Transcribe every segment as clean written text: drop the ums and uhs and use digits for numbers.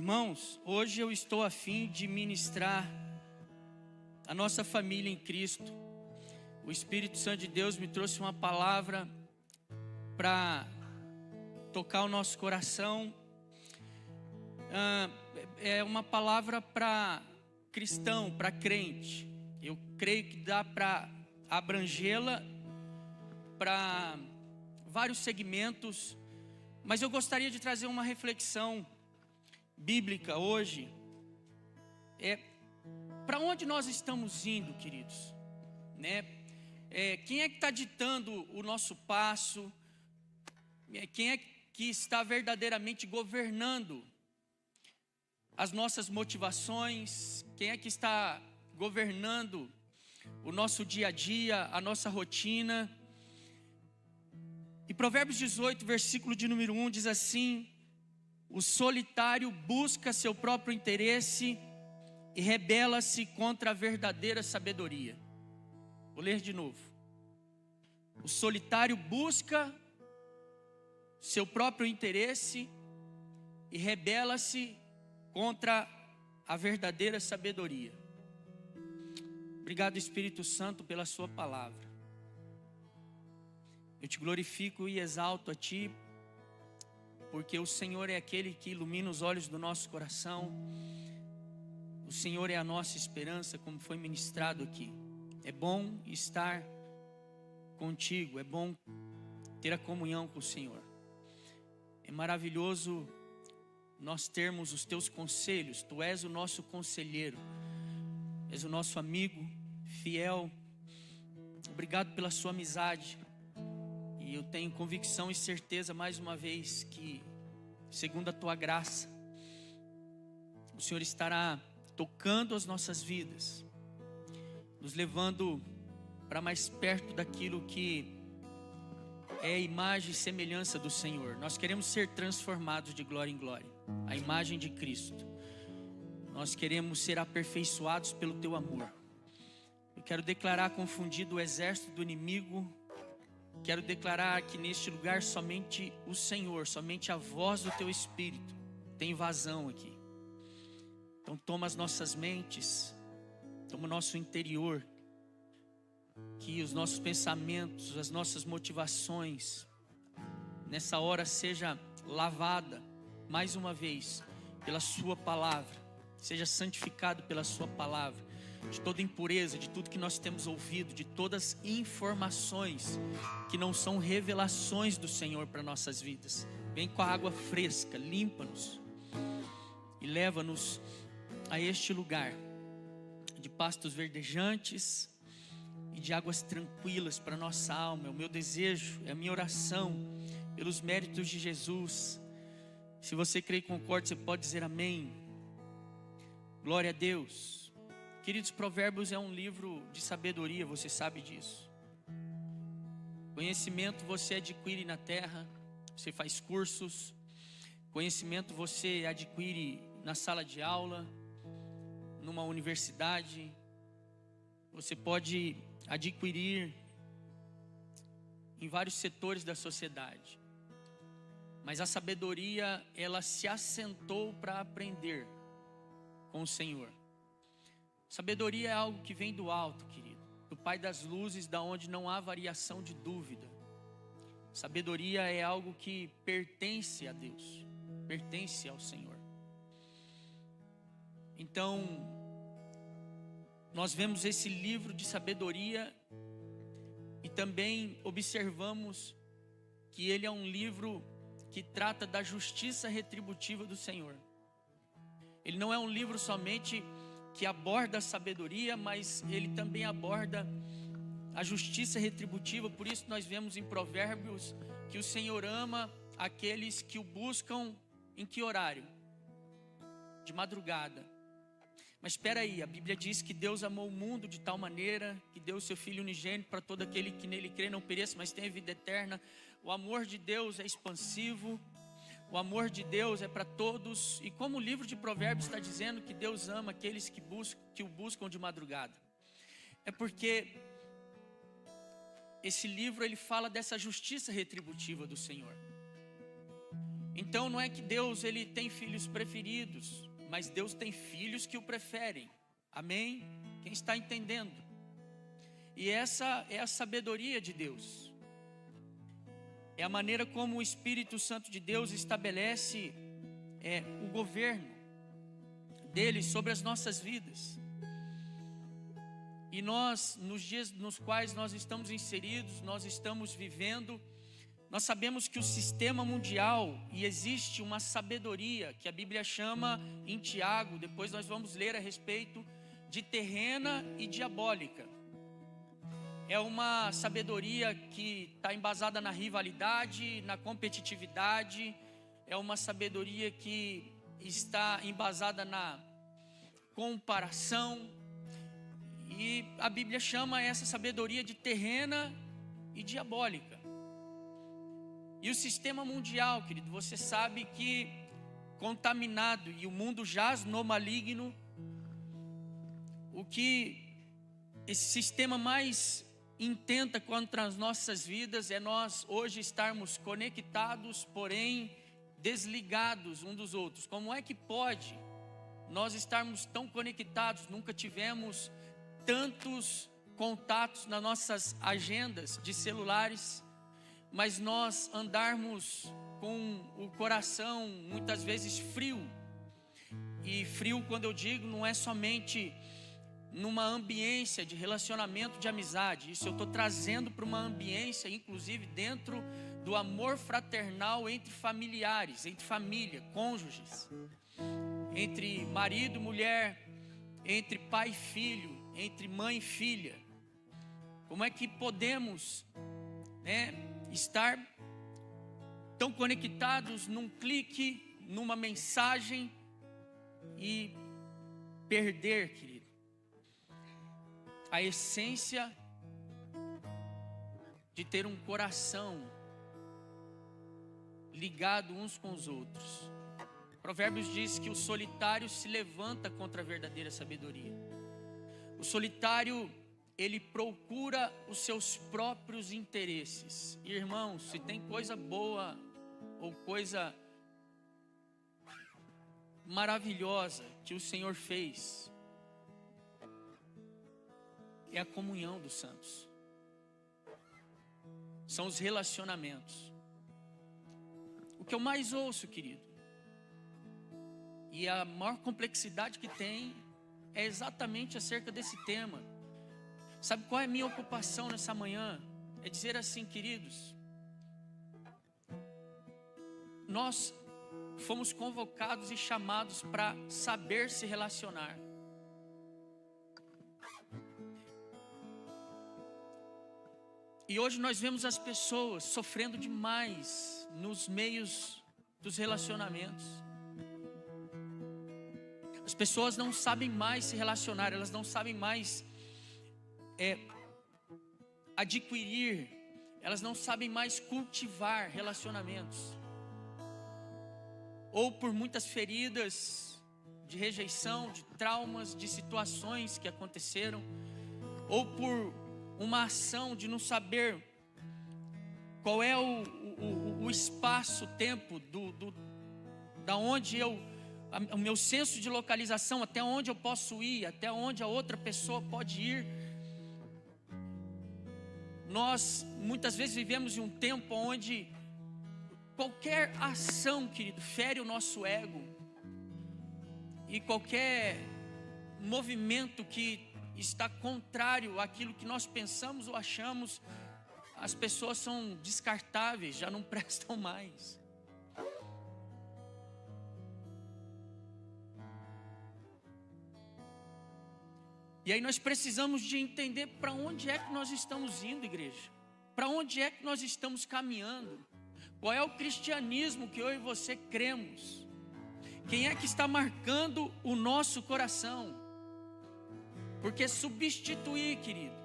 Irmãos, hoje eu estou a fim de ministrar a nossa família em Cristo. O Espírito Santo de Deus me trouxe uma palavra para tocar o nosso coração. É uma palavra para cristão, para crente. Eu creio que dá para abrangê-la para vários segmentos, mas eu gostaria de trazer uma reflexão bíblica hoje. Para onde nós estamos indo, queridos? Quem é que está ditando o nosso passo? Quem é que está verdadeiramente governando as nossas motivações? Quem é que está governando o nosso dia a dia, a nossa rotina? E Provérbios 18, versículo de número 1 diz assim: o solitário busca seu próprio interesse e rebela-se contra a verdadeira sabedoria. Vou ler de novo. O solitário busca seu próprio interesse e rebela-se contra a verdadeira sabedoria. Obrigado, Espírito Santo, pela sua palavra. Eu te glorifico e exalto a ti, porque o Senhor é aquele que ilumina os olhos do nosso coração. O Senhor é a nossa esperança, como foi ministrado aqui. É bom estar contigo, é bom ter a comunhão com o Senhor. É maravilhoso nós termos os teus conselhos. Tu és o nosso conselheiro, és o nosso amigo fiel. Obrigado pela sua amizade. E eu tenho convicção e certeza mais uma vez que, segundo a tua graça, o Senhor estará tocando as nossas vidas, nos levando para mais perto daquilo que é a imagem e semelhança do Senhor. Nós queremos ser transformados de glória em glória, a imagem de Cristo. Nós queremos ser aperfeiçoados pelo teu amor. Eu quero declarar confundido o exército do inimigo. Quero declarar que neste lugar somente o Senhor, somente a voz do teu Espírito tem vazão aqui. Então toma as nossas mentes, toma o nosso interior, que os nossos pensamentos, as nossas motivações nessa hora seja lavada mais uma vez pela sua palavra, seja santificado pela sua palavra, de toda impureza, de tudo que nós temos ouvido, de todas as informações que não são revelações do Senhor para nossas vidas. Vem com a água fresca, limpa-nos e leva-nos a este lugar de pastos verdejantes e de águas tranquilas para nossa alma. É o meu desejo, é a minha oração, pelos méritos de Jesus. Se você crê e concorda, você pode dizer amém. Glória a Deus. Queridos, Provérbios é um livro de sabedoria, você sabe disso. Conhecimento você adquire na terra, você faz cursos. Conhecimento você adquire na sala de aula, numa universidade. Você pode adquirir em vários setores da sociedade. Mas a sabedoria, ela se assentou para aprender com o Senhor. Sabedoria é algo que vem do alto, querido, do Pai das luzes, da onde não há variação de dúvida. Sabedoria é algo que pertence a Deus, pertence ao Senhor. Então, nós vemos esse livro de sabedoria e também observamos que ele é um livro que trata da justiça retributiva do Senhor. Ele não é um livro somente que aborda a sabedoria, mas ele também aborda a justiça retributiva. Por isso nós vemos em Provérbios que o Senhor ama aqueles que o buscam em que horário? De madrugada. Mas espera aí, a Bíblia diz que Deus amou o mundo de tal maneira que deu o seu Filho unigênito para todo aquele que nele crê não pereça, mas tenha vida eterna. O amor de Deus é expansivo. O amor de Deus é para todos. E como o livro de Provérbios está dizendo que Deus ama aqueles que o buscam de madrugada, é porque esse livro ele fala dessa justiça retributiva do Senhor. Então não é que Deus ele tem filhos preferidos, mas Deus tem filhos que o preferem. Amém? Quem está entendendo? E essa é a sabedoria de Deus. É a maneira como o Espírito Santo de Deus estabelece o governo dele sobre as nossas vidas. E nós, nos dias nos quais nós estamos inseridos, nós estamos vivendo, nós sabemos que o sistema mundial, e existe uma sabedoria que a Bíblia chama em Tiago, depois nós vamos ler a respeito de terrena e diabólica. É uma sabedoria que está embasada na rivalidade, na competitividade, é uma sabedoria que está embasada na comparação, e a Bíblia chama essa sabedoria de terrena e diabólica. E o sistema mundial, querido, você sabe que contaminado, e o mundo jaz no maligno, o que esse sistema mais intenta contra as nossas vidas é nós hoje estarmos conectados, porém desligados uns dos outros. Como é que pode nós estarmos tão conectados? Nunca tivemos tantos contatos nas nossas agendas de celulares, mas nós andarmos com o coração muitas vezes frio. E frio, quando eu digo, não é somente numa ambiência de relacionamento de amizade. Isso eu estou trazendo para uma ambiência, inclusive dentro do amor fraternal entre familiares, entre família, cônjuges, entre marido e mulher, entre pai e filho, entre mãe e filha. Como é que podemos, estar tão conectados num clique, numa mensagem, e perder, querido, a essência de ter um coração ligado uns com os outros? Provérbios diz que o solitário se levanta contra a verdadeira sabedoria. O solitário, ele procura os seus próprios interesses. Irmãos, se tem coisa boa ou coisa maravilhosa que o Senhor fez, é a comunhão dos santos, são os relacionamentos. O que eu mais ouço, querido, e a maior complexidade que tem, é exatamente acerca desse tema. Sabe qual é a minha ocupação nessa manhã? É dizer assim, queridos, nós fomos convocados e chamados para saber se relacionar. E hoje nós vemos as pessoas sofrendo demais nos meios dos relacionamentos. As pessoas não sabem mais se relacionar, elas não sabem mais adquirir, elas não sabem mais cultivar relacionamentos. Ou por muitas feridas de rejeição, de traumas, de situações que aconteceram, ou por uma ação de não saber qual é o espaço, o tempo da onde o meu senso de localização, até onde eu posso ir, até onde a outra pessoa pode ir. Nós muitas vezes vivemos em um tempo onde qualquer ação, querido, fere o nosso ego, e qualquer movimento que está contrário àquilo que nós pensamos ou achamos, as pessoas são descartáveis, já não prestam mais. E aí nós precisamos de entender para onde é que nós estamos indo, igreja. Para onde é que nós estamos caminhando? Qual é o cristianismo que eu e você cremos? Quem é que está marcando o nosso coração? Porque substituir, querido,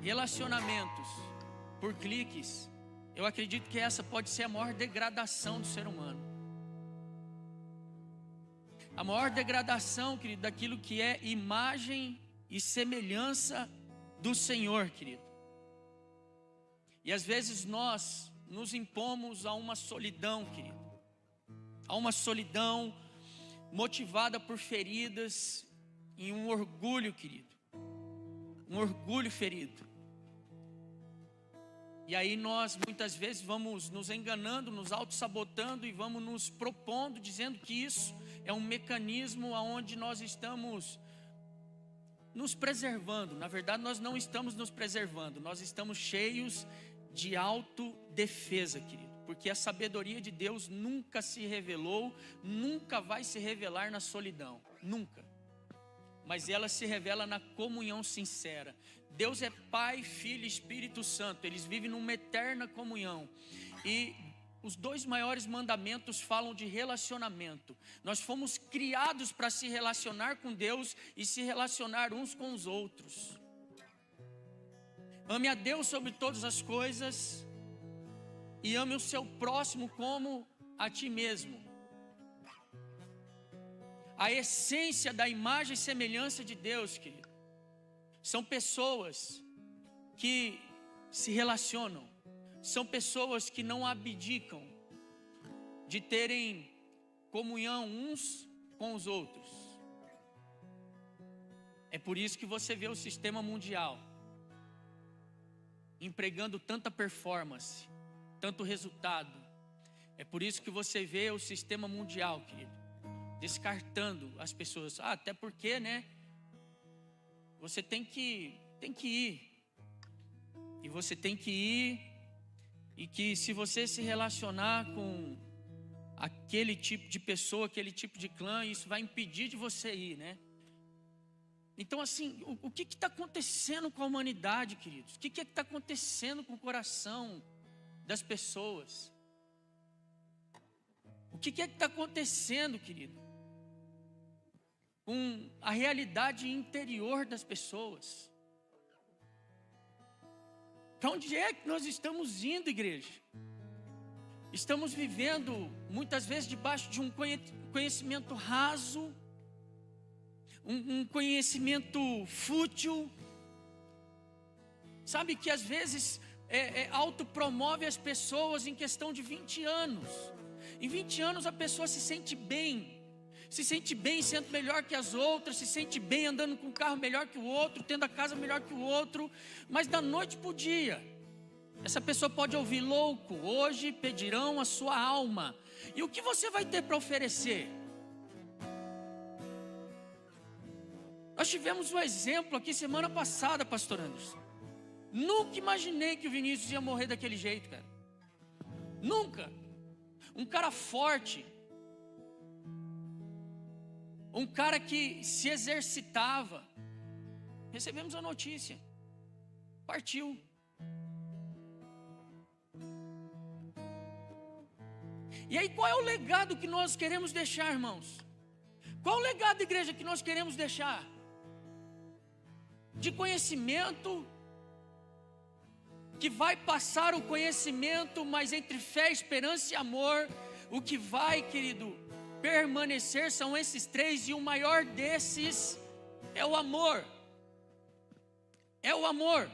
relacionamentos por cliques, eu acredito que essa pode ser a maior degradação do ser humano. A maior degradação, querido, daquilo que é imagem e semelhança do Senhor, querido. E às vezes nós nos impomos a uma solidão, querido. A uma solidão motivada por feridas e um orgulho, querido. Um orgulho ferido. E aí nós muitas vezes vamos nos enganando, nos auto-sabotando e vamos nos propondo, dizendo que isso é um mecanismo onde nós estamos nos preservando. Na verdade, nós não estamos nos preservando, nós estamos cheios de autodefesa, querido. Porque a sabedoria de Deus nunca se revelou, nunca vai se revelar na solidão, nunca. Mas ela se revela na comunhão sincera. Deus é Pai, Filho e Espírito Santo, eles vivem numa eterna comunhão. E os 2 maiores mandamentos falam de relacionamento. Nós fomos criados para se relacionar com Deus e se relacionar uns com os outros. Ame a Deus sobre todas as coisas e ame o seu próximo como a ti mesmo. A essência da imagem e semelhança de Deus, querido, são pessoas que se relacionam, são pessoas que não abdicam de terem comunhão uns com os outros. É por isso que você vê o sistema mundial empregando tanta performance, tanto resultado. É por isso que você vê o sistema mundial, querido, descartando as pessoas. Até porque, né? Você tem que ir. E você tem que ir. E que se você se relacionar com aquele tipo de pessoa, aquele tipo de clã, isso vai impedir de você ir, né? Então assim, o que está acontecendo com a humanidade, queridos? O que está acontecendo com o coração das pessoas? O que está acontecendo, querido, com a realidade interior das pessoas? Para onde é que nós estamos indo, igreja? Estamos vivendo muitas vezes debaixo de um conhecimento raso, um conhecimento fútil, sabe, que às vezes autopromove as pessoas em questão de 20 anos. Em 20 anos a pessoa se sente bem sendo melhor que as outras, se sente bem andando com um carro melhor que o outro, tendo a casa melhor que o outro, mas da noite para o dia, essa pessoa pode ouvir: louco, hoje pedirão a sua alma. E o que você vai ter para oferecer? Nós tivemos um exemplo aqui semana passada, pastor Anderson. Nunca imaginei que o Vinícius ia morrer daquele jeito, cara. Nunca. Um cara forte, um cara que se exercitava. Recebemos a notícia, partiu. E aí, qual é o legado que nós queremos deixar, irmãos? Qual o legado da igreja que nós queremos deixar? De conhecimento, que vai passar o conhecimento, mas entre fé, esperança e amor, o que vai, querido, permanecer são esses 3, e o maior desses é o amor. É o amor.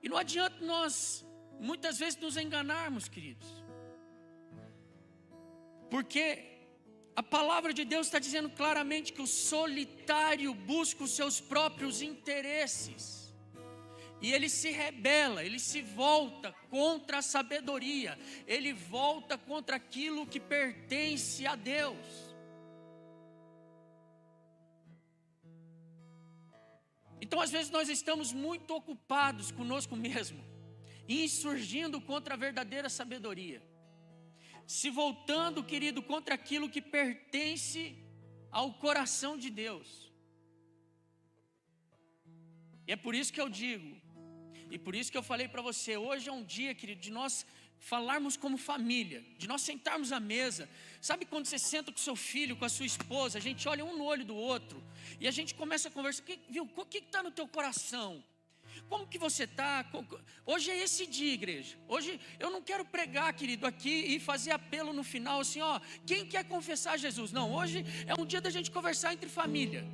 E não adianta nós muitas vezes nos enganarmos, queridos, porque a palavra de Deus está dizendo claramente que o solitário busca os seus próprios interesses, e ele se rebela, ele se volta contra a sabedoria, ele volta contra aquilo que pertence a Deus. Então às vezes nós estamos muito ocupados conosco mesmo, insurgindo contra a verdadeira sabedoria, se voltando, querido, contra aquilo que pertence ao coração de Deus. E é por isso que eu digo, e por isso que eu falei para você, hoje é um dia, querido, de nós falarmos como família, de nós sentarmos à mesa. Sabe quando você senta com seu filho, com a sua esposa, a gente olha um no olho do outro, e a gente começa a conversar: o que está no teu coração? Como que você está? Hoje é esse dia, igreja. Hoje eu não quero pregar, querido, aqui e fazer apelo no final assim, quem quer confessar Jesus? Não, hoje é um dia da gente conversar entre família.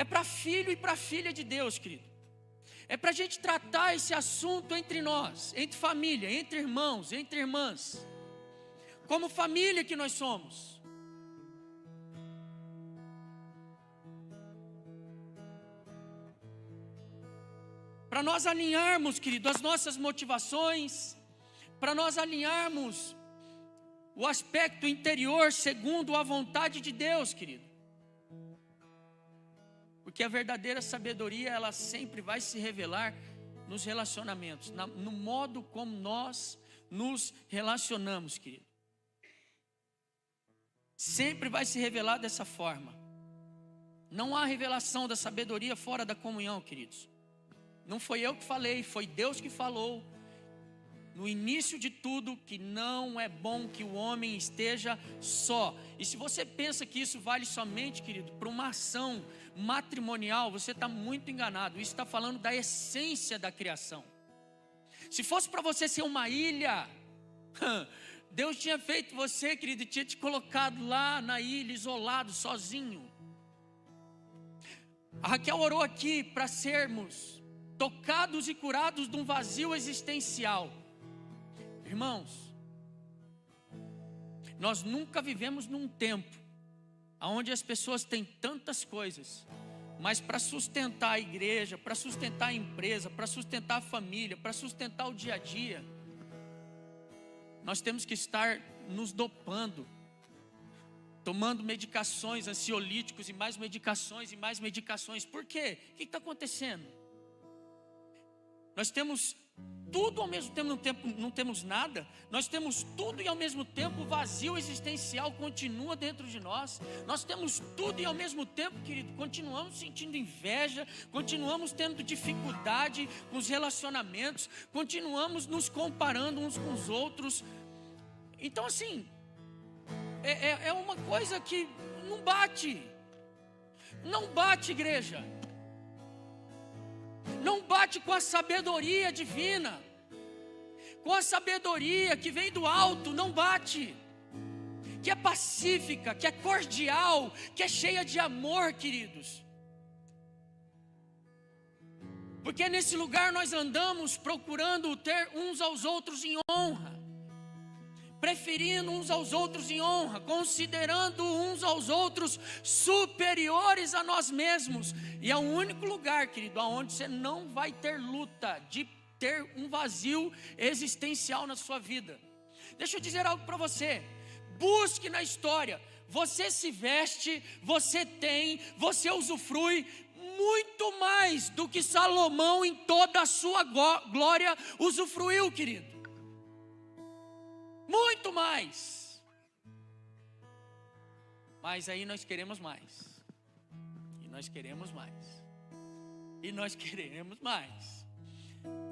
é para filho e para filha de Deus, querido. É para a gente tratar esse assunto entre nós, entre família, entre irmãos, entre irmãs, como família que nós somos. Para nós alinharmos, querido, as nossas motivações, para nós alinharmos o aspecto interior segundo a vontade de Deus, querido. Porque a verdadeira sabedoria, ela sempre vai se revelar nos relacionamentos, no modo como nós nos relacionamos, querido. Sempre vai se revelar dessa forma. Não há revelação da sabedoria fora da comunhão, queridos. Não foi eu que falei, foi Deus que falou no início de tudo, que não é bom que o homem esteja só. E se você pensa que isso vale somente, querido, para uma ação matrimonial, você está muito enganado. Isso está falando da essência da criação. Se fosse para você ser uma ilha, Deus tinha feito você, querido, e tinha te colocado lá na ilha, isolado, sozinho. A Raquel orou aqui para sermos tocados e curados de um vazio existencial. Irmãos, nós nunca vivemos num tempo onde as pessoas têm tantas coisas, mas para sustentar a igreja, para sustentar a empresa, para sustentar a família, para sustentar o dia a dia, nós temos que estar nos dopando, tomando medicações, ansiolíticos e mais medicações e mais medicações. Por quê? O que está acontecendo? Nós temos tudo ao mesmo tempo, não temos nada. Nós temos tudo e ao mesmo tempo o vazio existencial continua dentro de nós. Nós temos tudo e ao mesmo tempo, querido, continuamos sentindo inveja, continuamos tendo dificuldade com os relacionamentos, continuamos nos comparando uns com os outros. Então assim, é uma coisa que não bate. Não bate, igreja. Não bate com a sabedoria divina, com a sabedoria que vem do alto, não bate. Que é pacífica, que é cordial, que é cheia de amor, queridos. Porque nesse lugar nós andamos procurando ter uns aos outros em honra, preferindo uns aos outros em honra, considerando uns aos outros superiores a nós mesmos. E é o único lugar, querido, onde você não vai ter luta de ter um vazio existencial na sua vida. Deixa eu dizer algo para você. Busque na história. Você se veste, você tem, você usufrui muito mais do que Salomão em toda a sua glória usufruiu, querido. Muito mais. Mas aí nós queremos mais. E nós queremos mais. E nós queremos mais.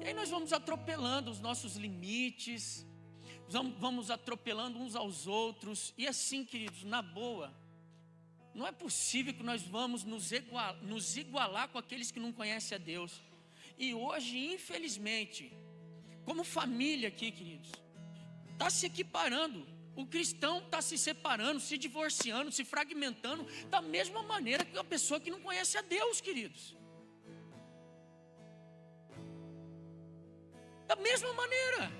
E aí nós vamos atropelando os nossos limites. Vamos atropelando uns aos outros. E assim, queridos, na boa, não é possível que nós vamos nos igualar com aqueles que não conhecem a Deus. E hoje, infelizmente, como família aqui, queridos, está se equiparando. O cristão está se separando, se divorciando, se fragmentando, da mesma maneira que a pessoa que não conhece a Deus, queridos. Da mesma maneira,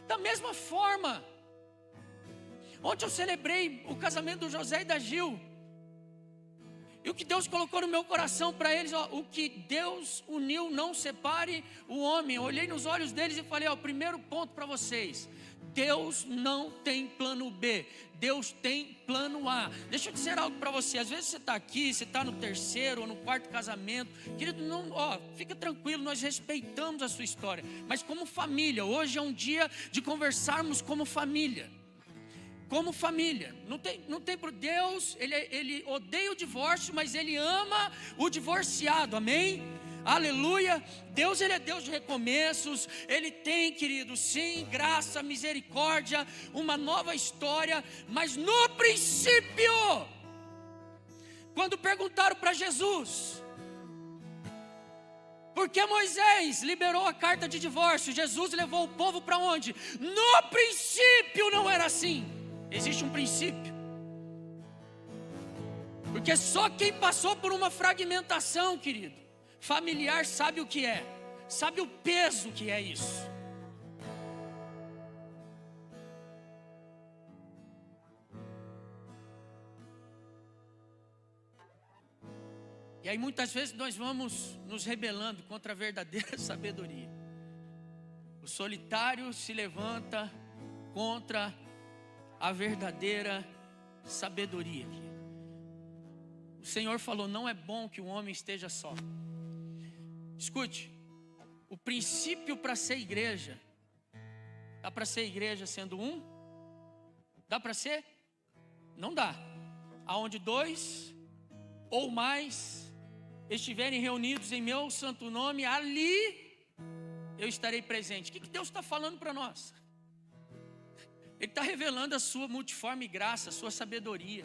da mesma forma. Ontem eu celebrei o casamento do José e da Gil. E o que Deus colocou no meu coração para eles, o que Deus uniu, não separe o homem. Eu olhei nos olhos deles e falei, o primeiro ponto para vocês: Deus não tem plano B, Deus tem plano A. Deixa eu dizer algo para você. Às vezes você está aqui, você está no terceiro ou no quarto casamento, querido, não, fica tranquilo, nós respeitamos a sua história. Mas como família, hoje é um dia de conversarmos como família. Como família, não tem por Deus, ele odeia o divórcio, mas Ele ama o divorciado, amém? Aleluia. Deus, Ele é Deus de recomeços. Ele tem, querido, sim, graça, misericórdia, uma nova história. Mas no princípio, quando perguntaram para Jesus, por que Moisés liberou a carta de divórcio, Jesus levou o povo para onde? No princípio não era assim. Existe um princípio. Porque só quem passou por uma fragmentação, querido, familiar, sabe o que é, sabe o peso que é isso. E aí muitas vezes nós vamos nos rebelando contra a verdadeira sabedoria. O solitário se levanta contra a verdadeira sabedoria. O Senhor falou: não é bom que o homem esteja só. Escute, o princípio para ser igreja, dá para ser igreja sendo um? Dá para ser? Não dá. Aonde dois ou mais estiverem reunidos em meu santo nome, ali eu estarei presente. O que Deus está falando para nós? Ele está revelando a sua multiforme graça, a sua sabedoria.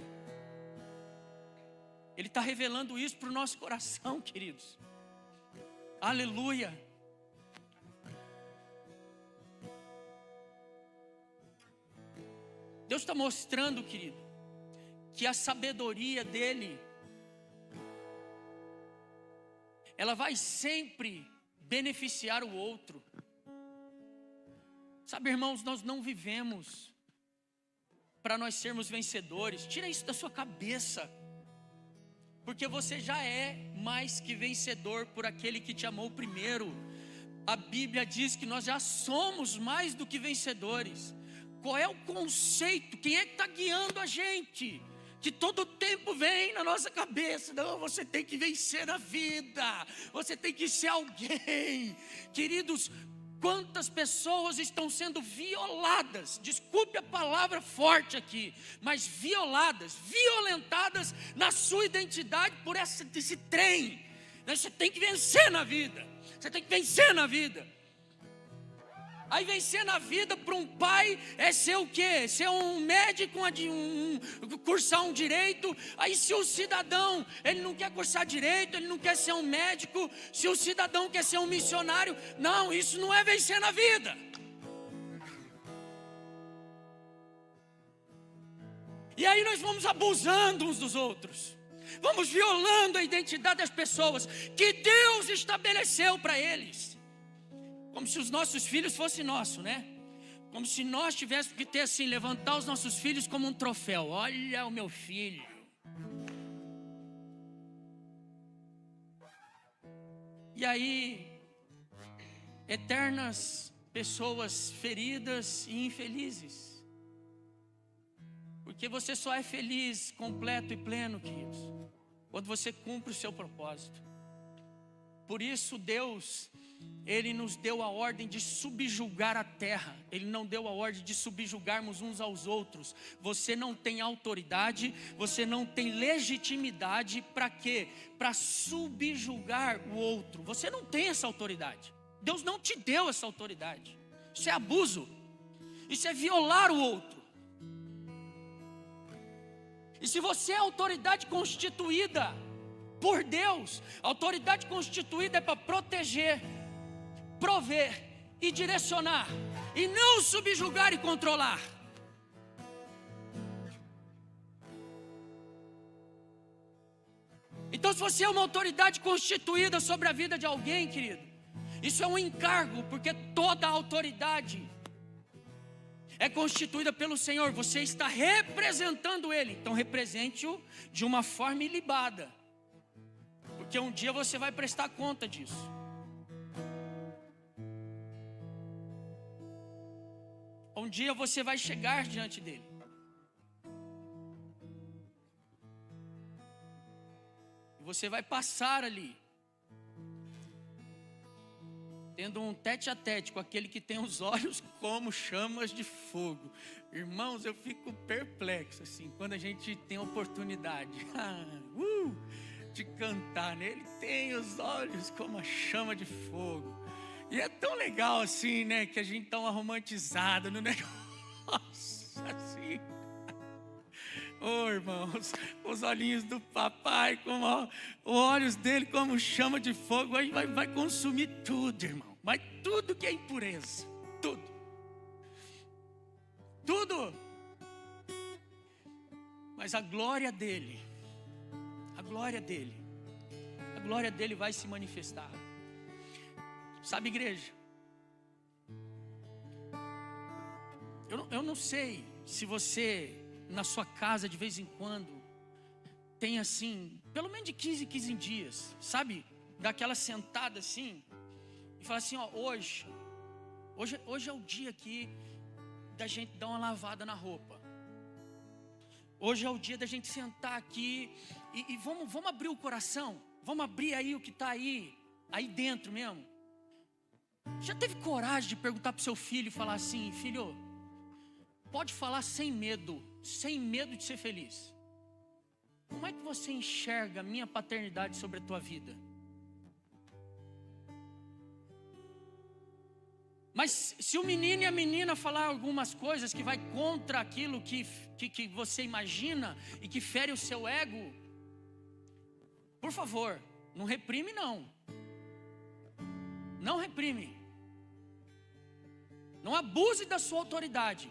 Ele está revelando isso para o nosso coração, queridos. Aleluia. Deus está mostrando, querido, que a sabedoria dele, ela vai sempre beneficiar o outro. Sabe, irmãos, nós não vivemos para nós sermos vencedores. Tira isso da sua cabeça. Porque você já é mais que vencedor por aquele que te amou primeiro. A Bíblia diz que nós já somos mais do que vencedores. Qual é o conceito? Quem é que está guiando a gente? Que todo tempo vem na nossa cabeça: não, você tem que vencer a vida, você tem que ser alguém. Queridos, quantas pessoas estão sendo violadas, desculpe a palavra forte aqui, mas violadas, violentadas na sua identidade por esse trem. Você tem que vencer na vida, você tem que vencer na vida. Aí vencer na vida para um pai é ser o quê? Ser um médico, cursar um direito. Aí se o cidadão, ele não quer cursar direito, ele não quer ser um médico, se o cidadão quer ser um missionário, não, isso não é vencer na vida. E aí nós vamos abusando uns dos outros, vamos violando a identidade das pessoas que Deus estabeleceu para eles. Como se os nossos filhos fossem nossos, né? Como se nós tivéssemos que ter assim, levantar os nossos filhos como um troféu. Olha o meu filho. E aí, eternas pessoas feridas e infelizes. Porque você só é feliz, completo e pleno, queridos, quando você cumpre o seu propósito. Por isso Deus, Ele nos deu a ordem de subjugar a terra. Ele não deu a ordem de subjugarmos uns aos outros. Você não tem autoridade, você não tem legitimidade para quê? Para subjugar o outro. Você não tem essa autoridade. Deus não te deu essa autoridade. Isso é abuso. Isso é violar o outro. E se você é autoridade constituída por Deus, a autoridade constituída é para proteger, prover e direcionar, e não subjugar e controlar. Então, se você é uma autoridade constituída sobre a vida de alguém, querido, isso é um encargo, porque toda a autoridade é constituída pelo Senhor. Você está representando Ele, então represente-o de uma forma ilibada, porque um dia você vai prestar conta disso. Um dia você vai chegar diante dele. E você vai passar ali, tendo um tete a tete com aquele que tem os olhos como chamas de fogo. Irmãos, eu fico perplexo assim, quando a gente tem a oportunidade de cantar, né? Ele tem os olhos como a chama de fogo. E é tão legal assim, né? Que a gente dá uma romantizada no negócio assim. Oh, irmãos, os olhinhos do papai, como os olhos dele como chama de fogo, aí vai consumir tudo, irmão. Mas tudo que é impureza, tudo. Tudo. Mas a glória dele glória dele. A glória dele vai se manifestar. Sabe, igreja? Eu não sei se você, na sua casa, de vez em quando, tem assim, pelo menos de 15 em 15 dias, sabe? Daquela sentada assim, e fala assim, ó, hoje é o dia aqui da gente dar uma lavada na roupa. Hoje é o dia da gente sentar aqui e vamos abrir o coração. Vamos abrir aí o que está aí dentro mesmo. Já teve coragem de perguntar para o seu filho e falar assim, filho, pode falar sem medo de ser feliz. Como é que você enxerga a minha paternidade sobre a tua vida? Mas se o menino e a menina falar algumas coisas que vai contra aquilo que você imagina e que fere o seu ego, por favor, não reprime não. Não reprime. Não abuse da sua autoridade.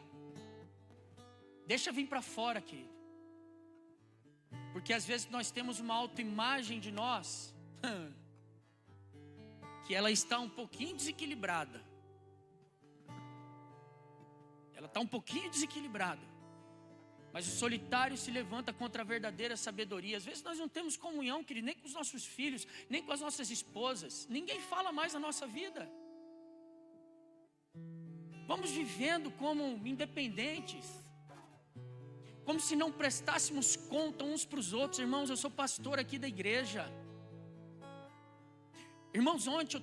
Deixa vir para fora, querido. Porque às vezes nós temos uma autoimagem de nós que ela está um pouquinho desequilibrada. Ela está um pouquinho desequilibrada. Mas o solitário se levanta contra a verdadeira sabedoria. Às vezes nós não temos comunhão, querido, nem com os nossos filhos, nem com as nossas esposas. Ninguém fala mais a nossa vida. Vamos vivendo como independentes, como se não prestássemos conta uns para os outros. Irmãos, eu sou pastor aqui da igreja. Irmãos, ontem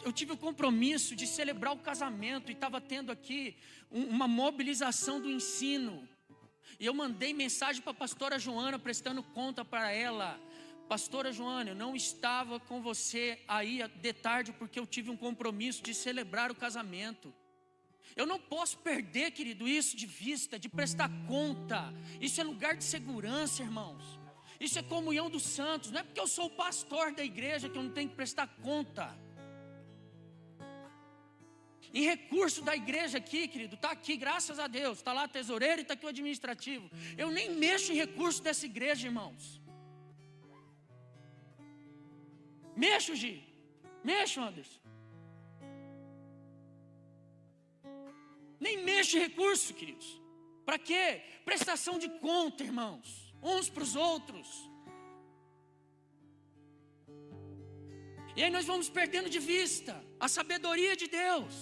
eu tive o compromisso de celebrar o casamento e estava tendo aqui uma mobilização do ensino. E eu mandei mensagem para a pastora Joana, prestando conta para ela. Pastora Joana, eu não estava com você aí de tarde porque eu tive um compromisso de celebrar o casamento. Eu não posso perder, querido, isso de vista, de prestar conta. Isso é lugar de segurança, irmãos. Isso é comunhão dos santos. Não é porque eu sou o pastor da igreja que eu não tenho que prestar conta. Em recurso da igreja aqui, querido, está aqui, graças a Deus. Está lá a tesoureira e está aqui o administrativo. Eu nem mexo em recurso dessa igreja, irmãos. Mexo, Gi. Mexo, Anderson. Nem mexo em recurso, queridos. Para quê? Prestação de conta, irmãos. Uns para os outros. E aí nós vamos perdendo de vista a sabedoria de Deus.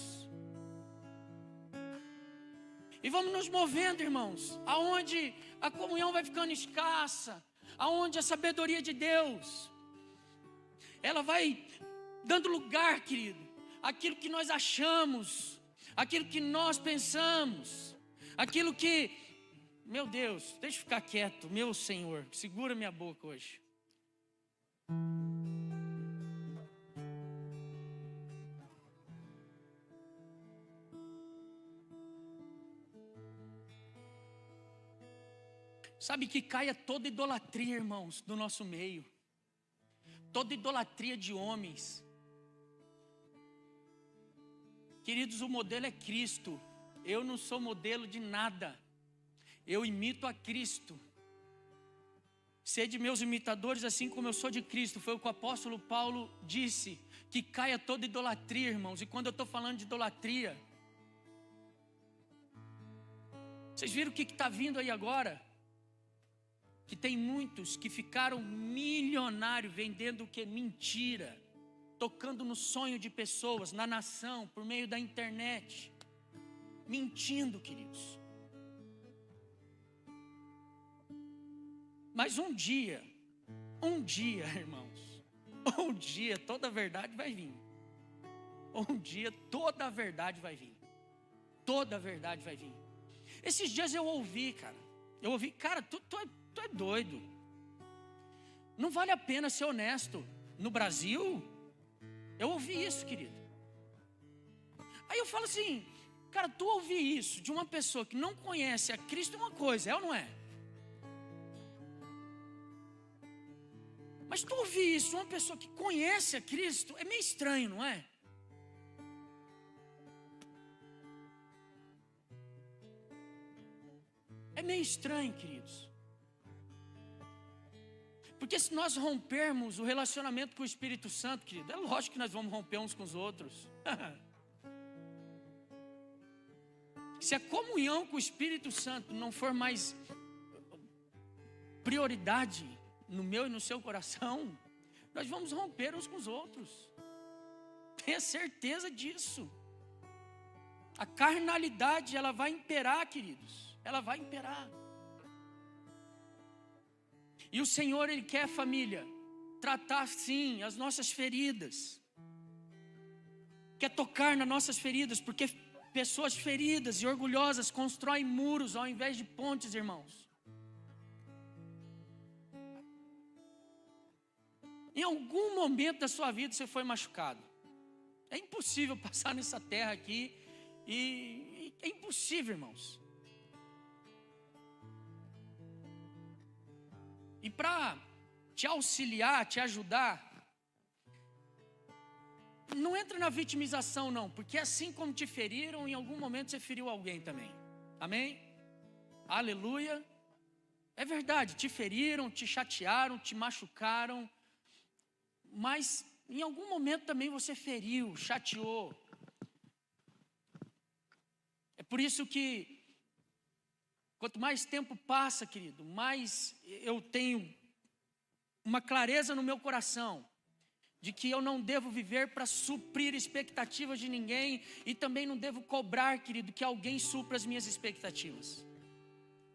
E vamos nos movendo, irmãos, aonde a comunhão vai ficando escassa, aonde a sabedoria de Deus, ela vai dando lugar, querido, àquilo que nós achamos, aquilo que nós pensamos, aquilo que, meu Deus, deixa eu ficar quieto, meu Senhor, segura minha boca hoje. Sabe, que caia toda idolatria, irmãos, do nosso meio, toda idolatria de homens. Queridos, o modelo é Cristo. Eu não sou modelo de nada. Eu imito a Cristo. Sede meus imitadores, assim como eu sou de Cristo. Foi o que o apóstolo Paulo disse. Que caia toda idolatria, irmãos. E quando eu estou falando de idolatria, vocês viram o que está vindo aí agora? Que tem muitos que ficaram milionários vendendo o que? Mentira. Tocando no sonho de pessoas, na nação, por meio da internet. Mentindo, queridos. Mas um dia, irmãos, um dia toda a verdade vai vir. Um dia toda a verdade vai vir. Toda a verdade vai vir. Esses dias eu ouvi, cara, tu é doido. Não vale a pena ser honesto. No Brasil, eu ouvi isso, querido. Aí eu falo assim, cara, tu ouvir isso de uma pessoa que não conhece a Cristo é uma coisa, é ou não é? Mas tu ouvir isso de uma pessoa que conhece a Cristo é meio estranho, não é? É meio estranho, queridos. Porque se nós rompermos o relacionamento com o Espírito Santo, querido, é lógico que nós vamos romper uns com os outros. Se a comunhão com o Espírito Santo não for mais prioridade no meu e no seu coração, nós vamos romper uns com os outros. Tenha certeza disso. A carnalidade, ela vai imperar, queridos. Ela vai imperar. E o Senhor, Ele quer, família, tratar sim as nossas feridas. Quer tocar nas nossas feridas, porque pessoas feridas e orgulhosas constroem muros ao invés de pontes, irmãos. Em algum momento da sua vida você foi machucado. É impossível passar nessa terra aqui e é impossível, irmãos. E para te auxiliar, te ajudar, não entra na vitimização não, porque assim como te feriram, em algum momento você feriu alguém também. Amém? Aleluia. É verdade, te feriram, te chatearam, te machucaram, mas em algum momento também você feriu, chateou. É por isso que quanto mais tempo passa, querido, mais eu tenho uma clareza no meu coração de que eu não devo viver para suprir expectativas de ninguém e também não devo cobrar, querido, que alguém supra as minhas expectativas.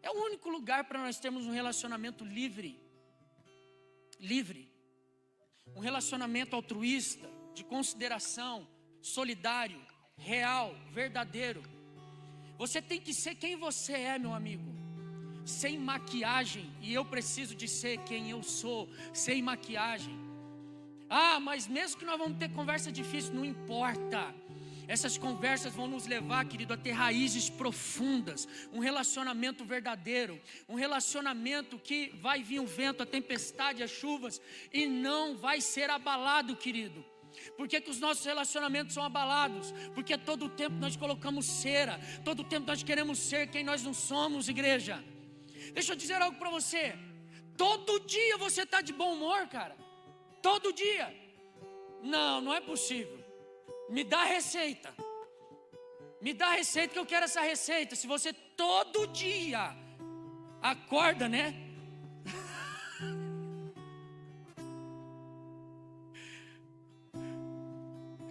É o único lugar para nós termos um relacionamento livre. Um relacionamento altruísta, de consideração, solidário, real, verdadeiro. Você tem que ser quem você é, meu amigo, sem maquiagem. E eu preciso de ser quem eu sou, sem maquiagem. Mas mesmo que nós vamos ter conversa difícil, não importa. Essas conversas vão nos levar, querido, a ter raízes profundas, um relacionamento verdadeiro, um relacionamento que vai vir o vento, a tempestade, as chuvas e não vai ser abalado, querido. Por que os nossos relacionamentos são abalados? Porque todo o tempo nós colocamos cera, todo o tempo nós queremos ser quem nós não somos, igreja. Deixa eu dizer algo para você. Todo dia você está de bom humor, cara. Todo dia. Não é possível. Me dá a receita. Me dá a receita que eu quero essa receita. Se você todo dia acorda, né?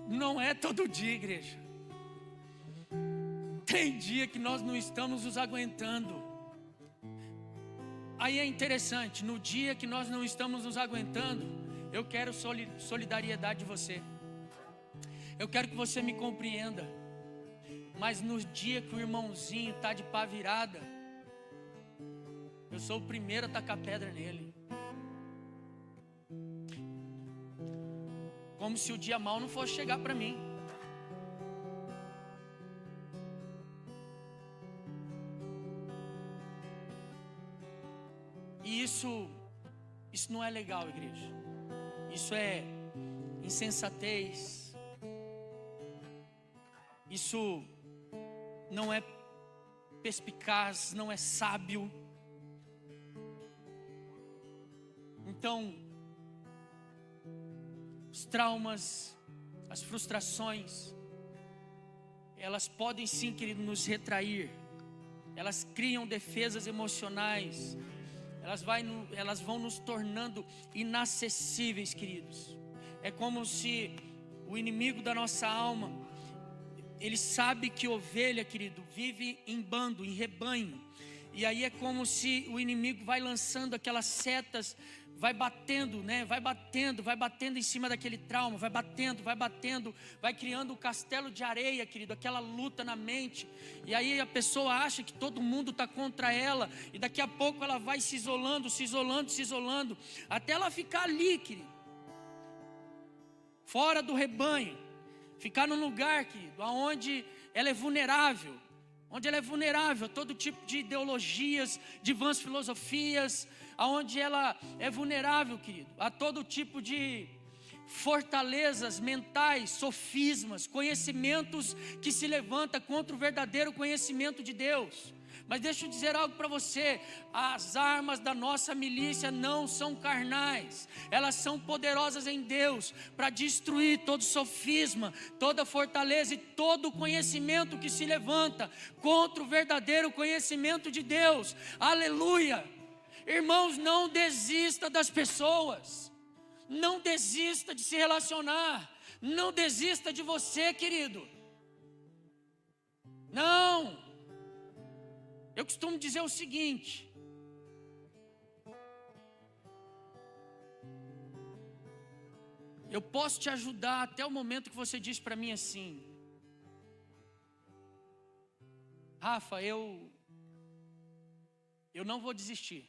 Não é todo dia, igreja. Tem dia que nós não estamos nos aguentando. Aí é interessante, no dia que nós não estamos nos aguentando, eu quero solidariedade de você. Eu quero que você me compreenda. Mas no dia que o irmãozinho está de pá virada, eu sou o primeiro a tacar pedra nele. Como se o dia mal não fosse chegar para mim. E isso não é legal, igreja. Isso é insensatez. Isso não é perspicaz, não é sábio. Então, os traumas, as frustrações, elas podem sim, querido, nos retrair. Elas criam defesas emocionais. Elas vão nos tornando inacessíveis, queridos. É como se o inimigo da nossa alma, ele sabe que ovelha, querido, vive em bando, em rebanho. E aí é como se o inimigo vai lançando aquelas setas, vai batendo, né? Vai batendo em cima daquele trauma, vai batendo, vai criando um castelo de areia, querido, aquela luta na mente. E aí a pessoa acha que todo mundo está contra ela, e daqui a pouco ela vai se isolando, até ela ficar ali, querido, fora do rebanho, ficar num lugar, querido, onde ela é vulnerável. Onde ela é vulnerável a todo tipo de ideologias, de vãs filosofias, aonde ela é vulnerável, querido, a todo tipo de fortalezas mentais, sofismas, conhecimentos que se levantam contra o verdadeiro conhecimento de Deus. Mas deixa eu dizer algo para você: as armas da nossa milícia não são carnais, elas são poderosas em Deus para destruir todo sofisma, toda fortaleza e todo conhecimento que se levanta contra o verdadeiro conhecimento de Deus. Aleluia! Irmãos, não desista das pessoas, não desista de se relacionar, não desista de você, querido. Não. Eu costumo dizer o seguinte: eu posso te ajudar até o momento que você diz para mim assim: Rafa, eu não vou desistir.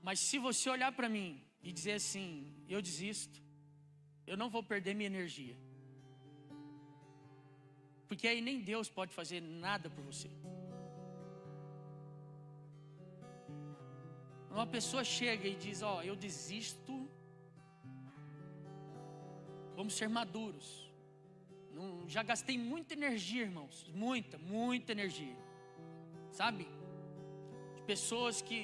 Mas se você olhar para mim e dizer assim: eu desisto, eu não vou perder minha energia. Porque aí nem Deus pode fazer nada por você. Uma pessoa chega e diz: ó, eu desisto. Vamos ser maduros. Não, já gastei muita energia, irmãos. Muita energia. Sabe? De pessoas que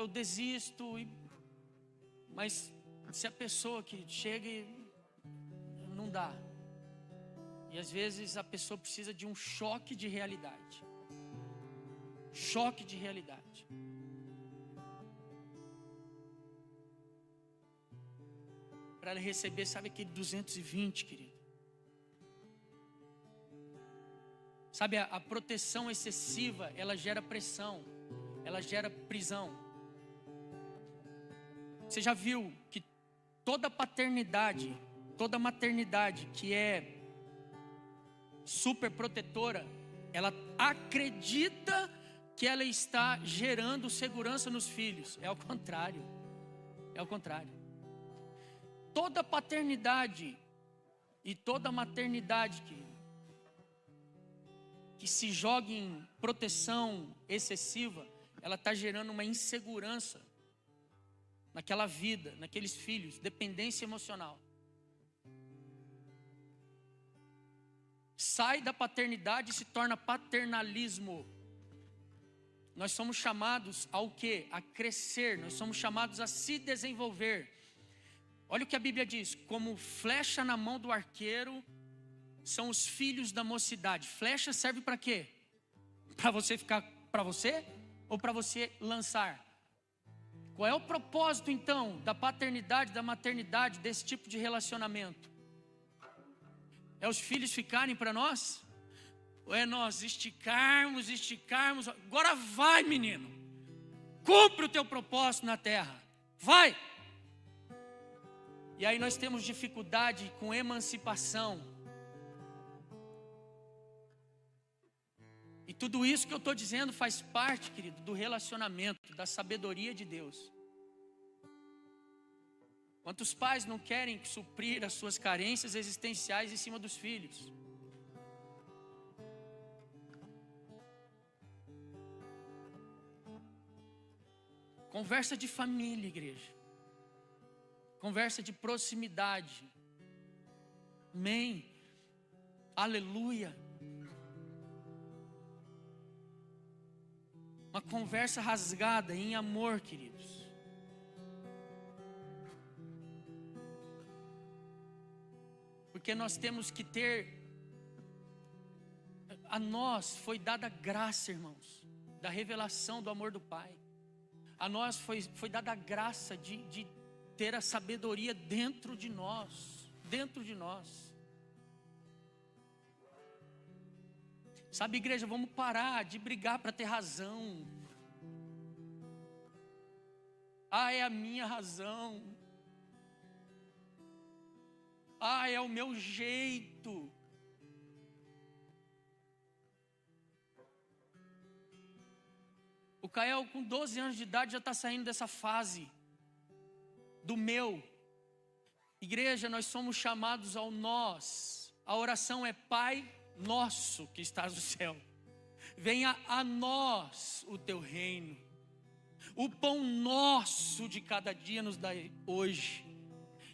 eu desisto. Mas se a pessoa que chega e não dá. E às vezes a pessoa precisa de um choque de realidade. Choque de realidade. Para ela receber, sabe aquele 220, querido? Sabe, a proteção excessiva, ela gera pressão, ela gera prisão. Você já viu que toda paternidade, toda maternidade que é super protetora, ela acredita que ela está gerando segurança nos filhos? É ao contrário. É ao contrário. Toda paternidade e toda maternidade que se joga em proteção excessiva, ela está gerando uma insegurança naquela vida, naqueles filhos, dependência emocional. Sai da paternidade e se torna paternalismo. Nós somos chamados ao quê? A crescer, nós somos chamados a se desenvolver. Olha o que a Bíblia diz: como flecha na mão do arqueiro são os filhos da mocidade. Flecha serve para quê? Para você ficar para você ou para você lançar? Qual é o propósito então da paternidade, da maternidade, desse tipo de relacionamento? É os filhos ficarem para nós? Ou é nós esticarmos? Agora vai, menino. Cumpre o teu propósito na terra. Vai. E aí nós temos dificuldade com emancipação. E tudo isso que eu estou dizendo faz parte, querido, do relacionamento, da sabedoria de Deus. Quantos pais não querem suprir as suas carências existenciais em cima dos filhos? Conversa de família, igreja. Conversa de proximidade. Amém. Aleluia. Uma conversa rasgada em amor, queridos. Porque nós temos que ter, a nós foi dada a graça, irmãos, da revelação do amor do Pai. A nós foi dada a graça de ter a sabedoria dentro de nós, Sabe, igreja, vamos parar de brigar para ter razão. Ah, é a minha razão. Ah, é o meu jeito. O Cael, com 12 anos de idade, já está saindo dessa fase do meu. Igreja, nós somos chamados ao nós. A oração é: Pai nosso que estás no céu, venha a nós o teu reino. O pão nosso de cada dia nos dá hoje.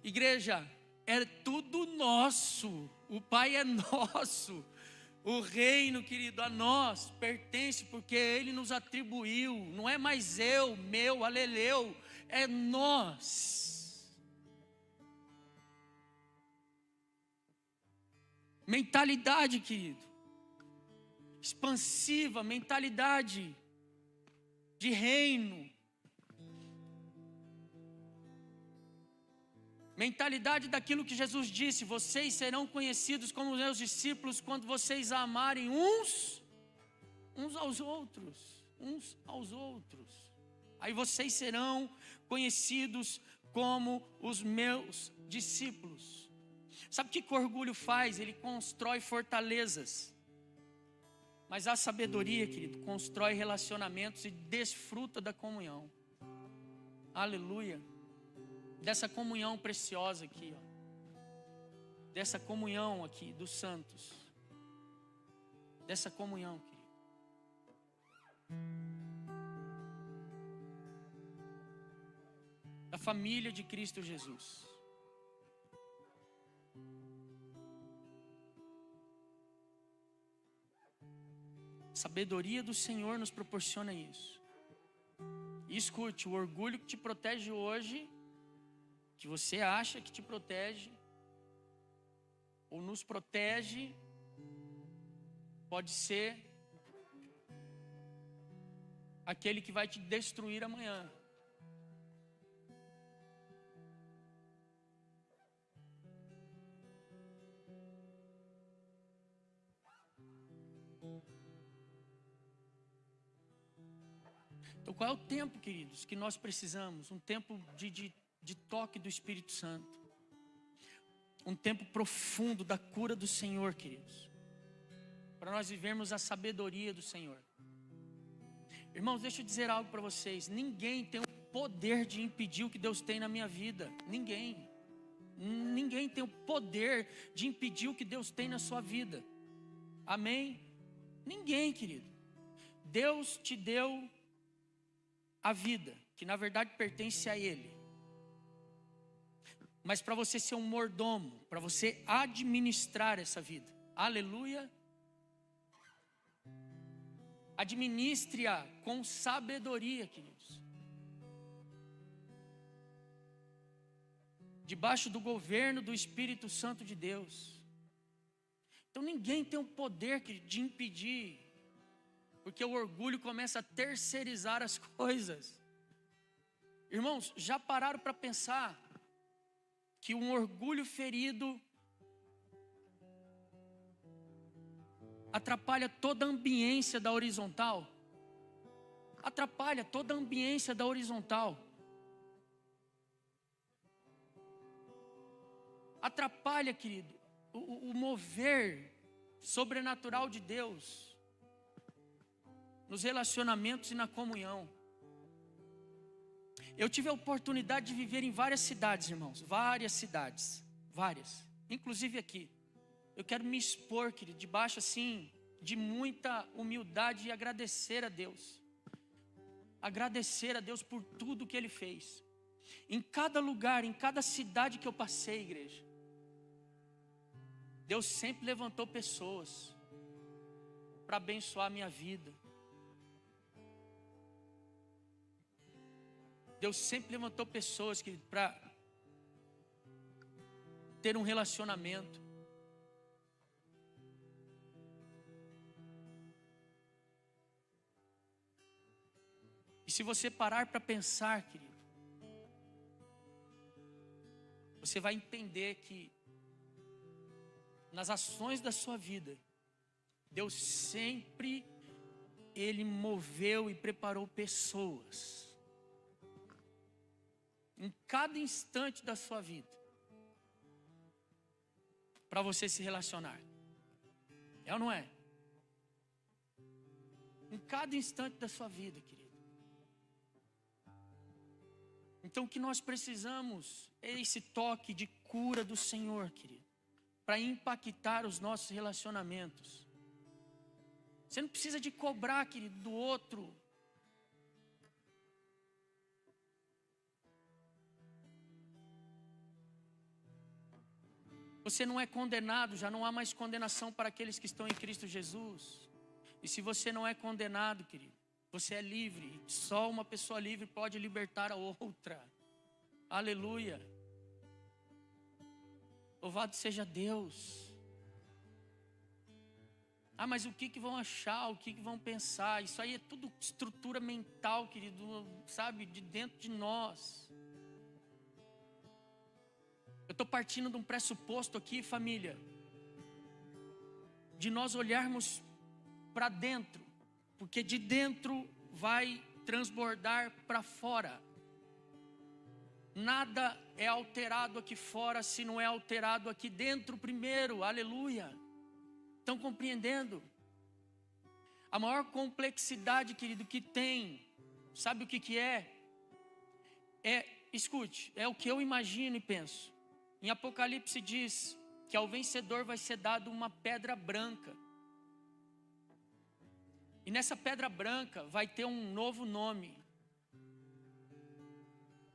Igreja, é tudo nosso. O Pai é nosso. O reino, querido, a nós pertence porque Ele nos atribuiu. Não é mais eu, meu, aleleu, é nós. Mentalidade, querido, expansiva, mentalidade de reino. Mentalidade daquilo que Jesus disse: vocês serão conhecidos como meus discípulos quando vocês amarem uns aos outros. Aí vocês serão conhecidos como os meus discípulos. Sabe o que o orgulho faz? Ele constrói fortalezas. Mas a sabedoria, querido, constrói relacionamentos e desfruta da comunhão. Aleluia. Dessa comunhão preciosa aqui, ó. Dessa comunhão aqui dos santos. Dessa comunhão, querido. Da família de Cristo Jesus. A sabedoria do Senhor nos proporciona isso. E escute, o orgulho que te protege hoje, que você acha que te protege, ou nos protege, pode ser aquele que vai te destruir amanhã. Então qual é o tempo, queridos, que nós precisamos? Um tempo de toque do Espírito Santo. Um tempo profundo da cura do Senhor, queridos. Para nós vivermos a sabedoria do Senhor. Irmãos, deixa eu dizer algo para vocês. Ninguém tem o poder de impedir o que Deus tem na minha vida. Ninguém. Ninguém tem o poder de impedir o que Deus tem na sua vida. Amém? Ninguém, querido. Deus te deu a vida, que na verdade pertence a Ele. Mas para você ser um mordomo, para você administrar essa vida. Aleluia. Administre-a com sabedoria, queridos. Debaixo do governo do Espírito Santo de Deus. Então ninguém tem o poder de impedir, porque o orgulho começa a terceirizar as coisas. Irmãos, já pararam para pensar que um orgulho ferido atrapalha toda a ambiência da horizontal? Atrapalha toda a ambiência da horizontal. Atrapalha, querido, o mover sobrenatural de Deus nos relacionamentos e na comunhão. Eu tive a oportunidade de viver em várias cidades, irmãos. Várias cidades. Várias. Inclusive aqui. Eu quero me expor, querido, debaixo assim, de muita humildade e agradecer a Deus. Agradecer a Deus por tudo que Ele fez. Em cada lugar, em cada cidade que eu passei, igreja, Deus sempre levantou pessoas para abençoar a minha vida. Deus sempre levantou pessoas, querido, para ter um relacionamento. E se você parar para pensar, querido, você vai entender que nas ações da sua vida, Deus sempre, Ele moveu e preparou pessoas. Em cada instante da sua vida, para você se relacionar. É ou não é? Em cada instante da sua vida, querido. Então o que nós precisamos é esse toque de cura do Senhor, querido, para impactar os nossos relacionamentos. Você não precisa de cobrar, querido, do outro. Você não é condenado, já não há mais condenação para aqueles que estão em Cristo Jesus. E se você não é condenado, querido, você é livre. Só uma pessoa livre pode libertar a outra. Aleluia. Louvado seja Deus. Ah, mas o que vão achar? O que vão pensar? Isso aí é tudo estrutura mental, querido, sabe? De dentro de nós. Eu estou partindo de um pressuposto aqui, família, de nós olharmos para dentro, porque de dentro vai transbordar para fora. Nada é alterado aqui fora se não é alterado aqui dentro primeiro, aleluia. Estão compreendendo? A maior complexidade, querido, que tem, sabe o que é? Escute, é o que eu imagino e penso. Em Apocalipse diz que ao vencedor vai ser dado uma pedra branca. E nessa pedra branca vai ter um novo nome.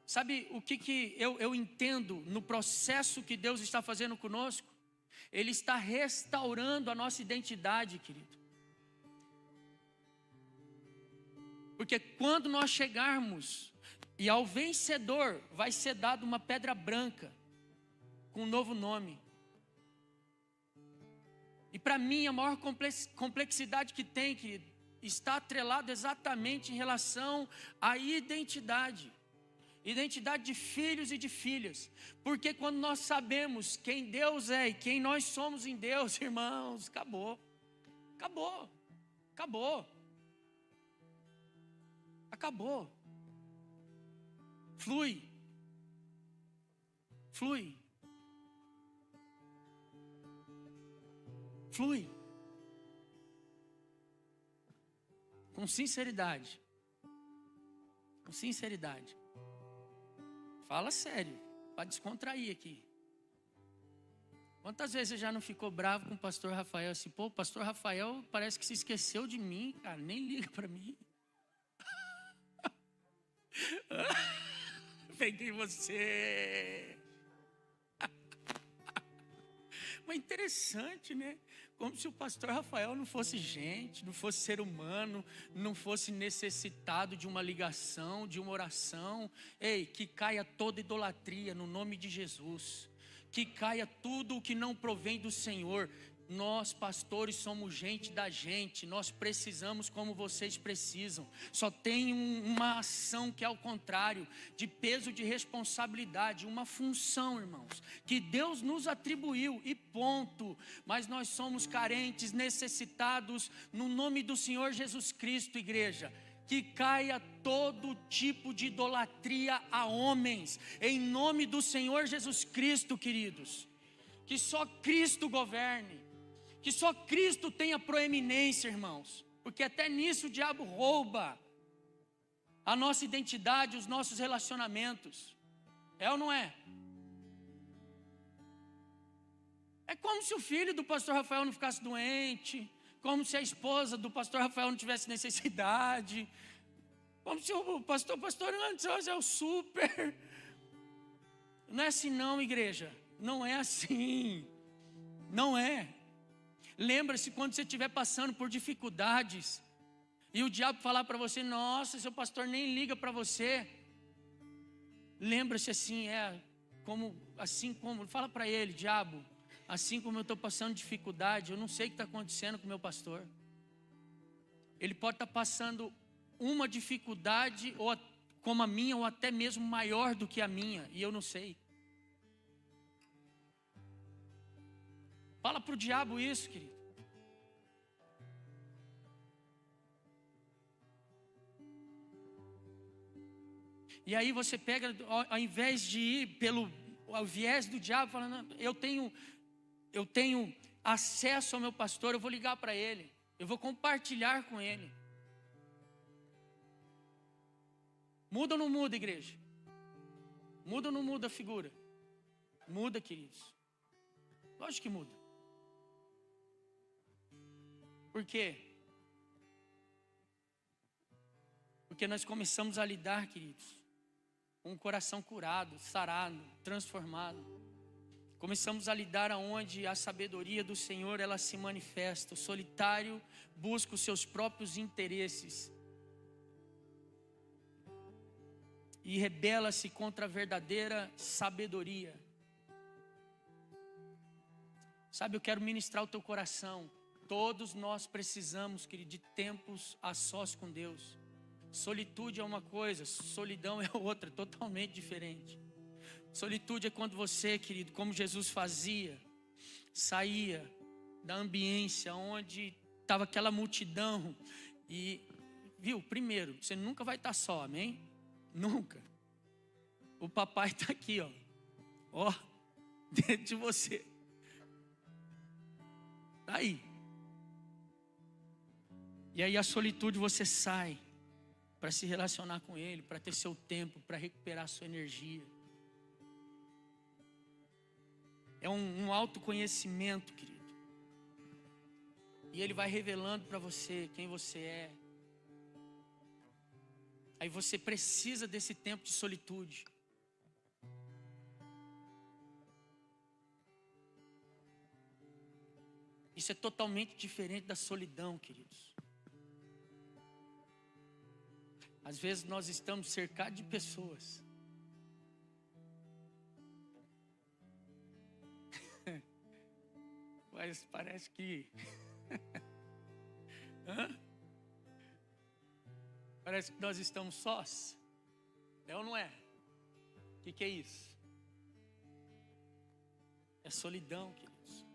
Sabe o que eu entendo no processo que Deus está fazendo conosco? Ele está restaurando a nossa identidade, querido. Porque quando nós chegarmos e ao vencedor vai ser dado uma pedra branca com um novo nome. E para mim a maior complexidade que tem, querido, está atrelado exatamente em relação à identidade. Identidade de filhos e de filhas. Porque quando nós sabemos quem Deus é e quem nós somos em Deus, irmãos, acabou. Acabou. Acabou. Acabou. Flui. Flui. Flui. Com sinceridade. Com sinceridade. Fala sério, para descontrair aqui. Quantas vezes você já não ficou bravo com o pastor Rafael? Assim, pô, o pastor Rafael parece que se esqueceu de mim, cara, nem liga para mim. Peguei você. Mas interessante, né? Como se o pastor Rafael não fosse gente, não fosse ser humano, não fosse necessitado de uma ligação, de uma oração. Ei, que caia toda idolatria no nome de Jesus. Que caia tudo o que não provém do Senhor. Nós, pastores, somos gente da gente. Nós precisamos como vocês precisam. Só tem uma ação que é ao contrário, de peso de responsabilidade, uma função, irmãos, que Deus nos atribuiu e ponto. Mas nós somos carentes, necessitados, no nome do Senhor Jesus Cristo, igreja. Que caia todo tipo de idolatria a homens, em nome do Senhor Jesus Cristo, queridos. Que só Cristo governe. Que só Cristo tenha proeminência, irmãos. Porque até nisso o diabo rouba a nossa identidade, os nossos relacionamentos. É ou não é? É como se o filho do pastor Rafael não ficasse doente. Como se a esposa do pastor Rafael não tivesse necessidade. Como se o pastor antes é o super. Não é assim não, igreja. Não é assim. Não é. Lembra-se quando você estiver passando por dificuldades e o diabo falar para você, nossa, seu pastor nem liga para você. Lembra-se assim, fala para ele, diabo, assim como eu estou passando dificuldade, eu não sei o que está acontecendo com o meu pastor. Ele pode estar passando uma dificuldade ou como a minha, ou até mesmo maior do que a minha, e eu não sei. Fala para o diabo isso, querido. E aí você pega, ao invés de ir pelo viés do diabo, falando, eu tenho acesso ao meu pastor, eu vou ligar para ele, eu vou compartilhar com ele. Muda ou não muda, igreja? Muda ou não muda a figura? Muda, queridos. Lógico que muda. Por quê? Porque nós começamos a lidar, queridos, com um coração curado, sarado, transformado. Começamos a lidar aonde a sabedoria do Senhor, ela se manifesta. O solitário busca os seus próprios interesses e rebela-se contra a verdadeira sabedoria. Sabe, eu quero ministrar o teu coração. Todos nós precisamos, querido, de tempos a sós com Deus. Solitude é uma coisa, solidão é outra, totalmente diferente. Solitude é quando você, querido, como Jesus fazia, saía da ambiência onde estava aquela multidão e, viu, primeiro, você nunca vai estar só, amém? Nunca. O papai está aqui, ó, dentro de você. Está aí. E aí a solitude você sai para se relacionar com Ele, para ter seu tempo, para recuperar sua energia. É um autoconhecimento, querido. E Ele vai revelando para você quem você é. Aí você precisa desse tempo de solitude. Isso é totalmente diferente da solidão, queridos. Às vezes nós estamos cercados de pessoas. Mas parece que... Parece que nós estamos sós. É ou não é? O que é isso? É solidão, queridos.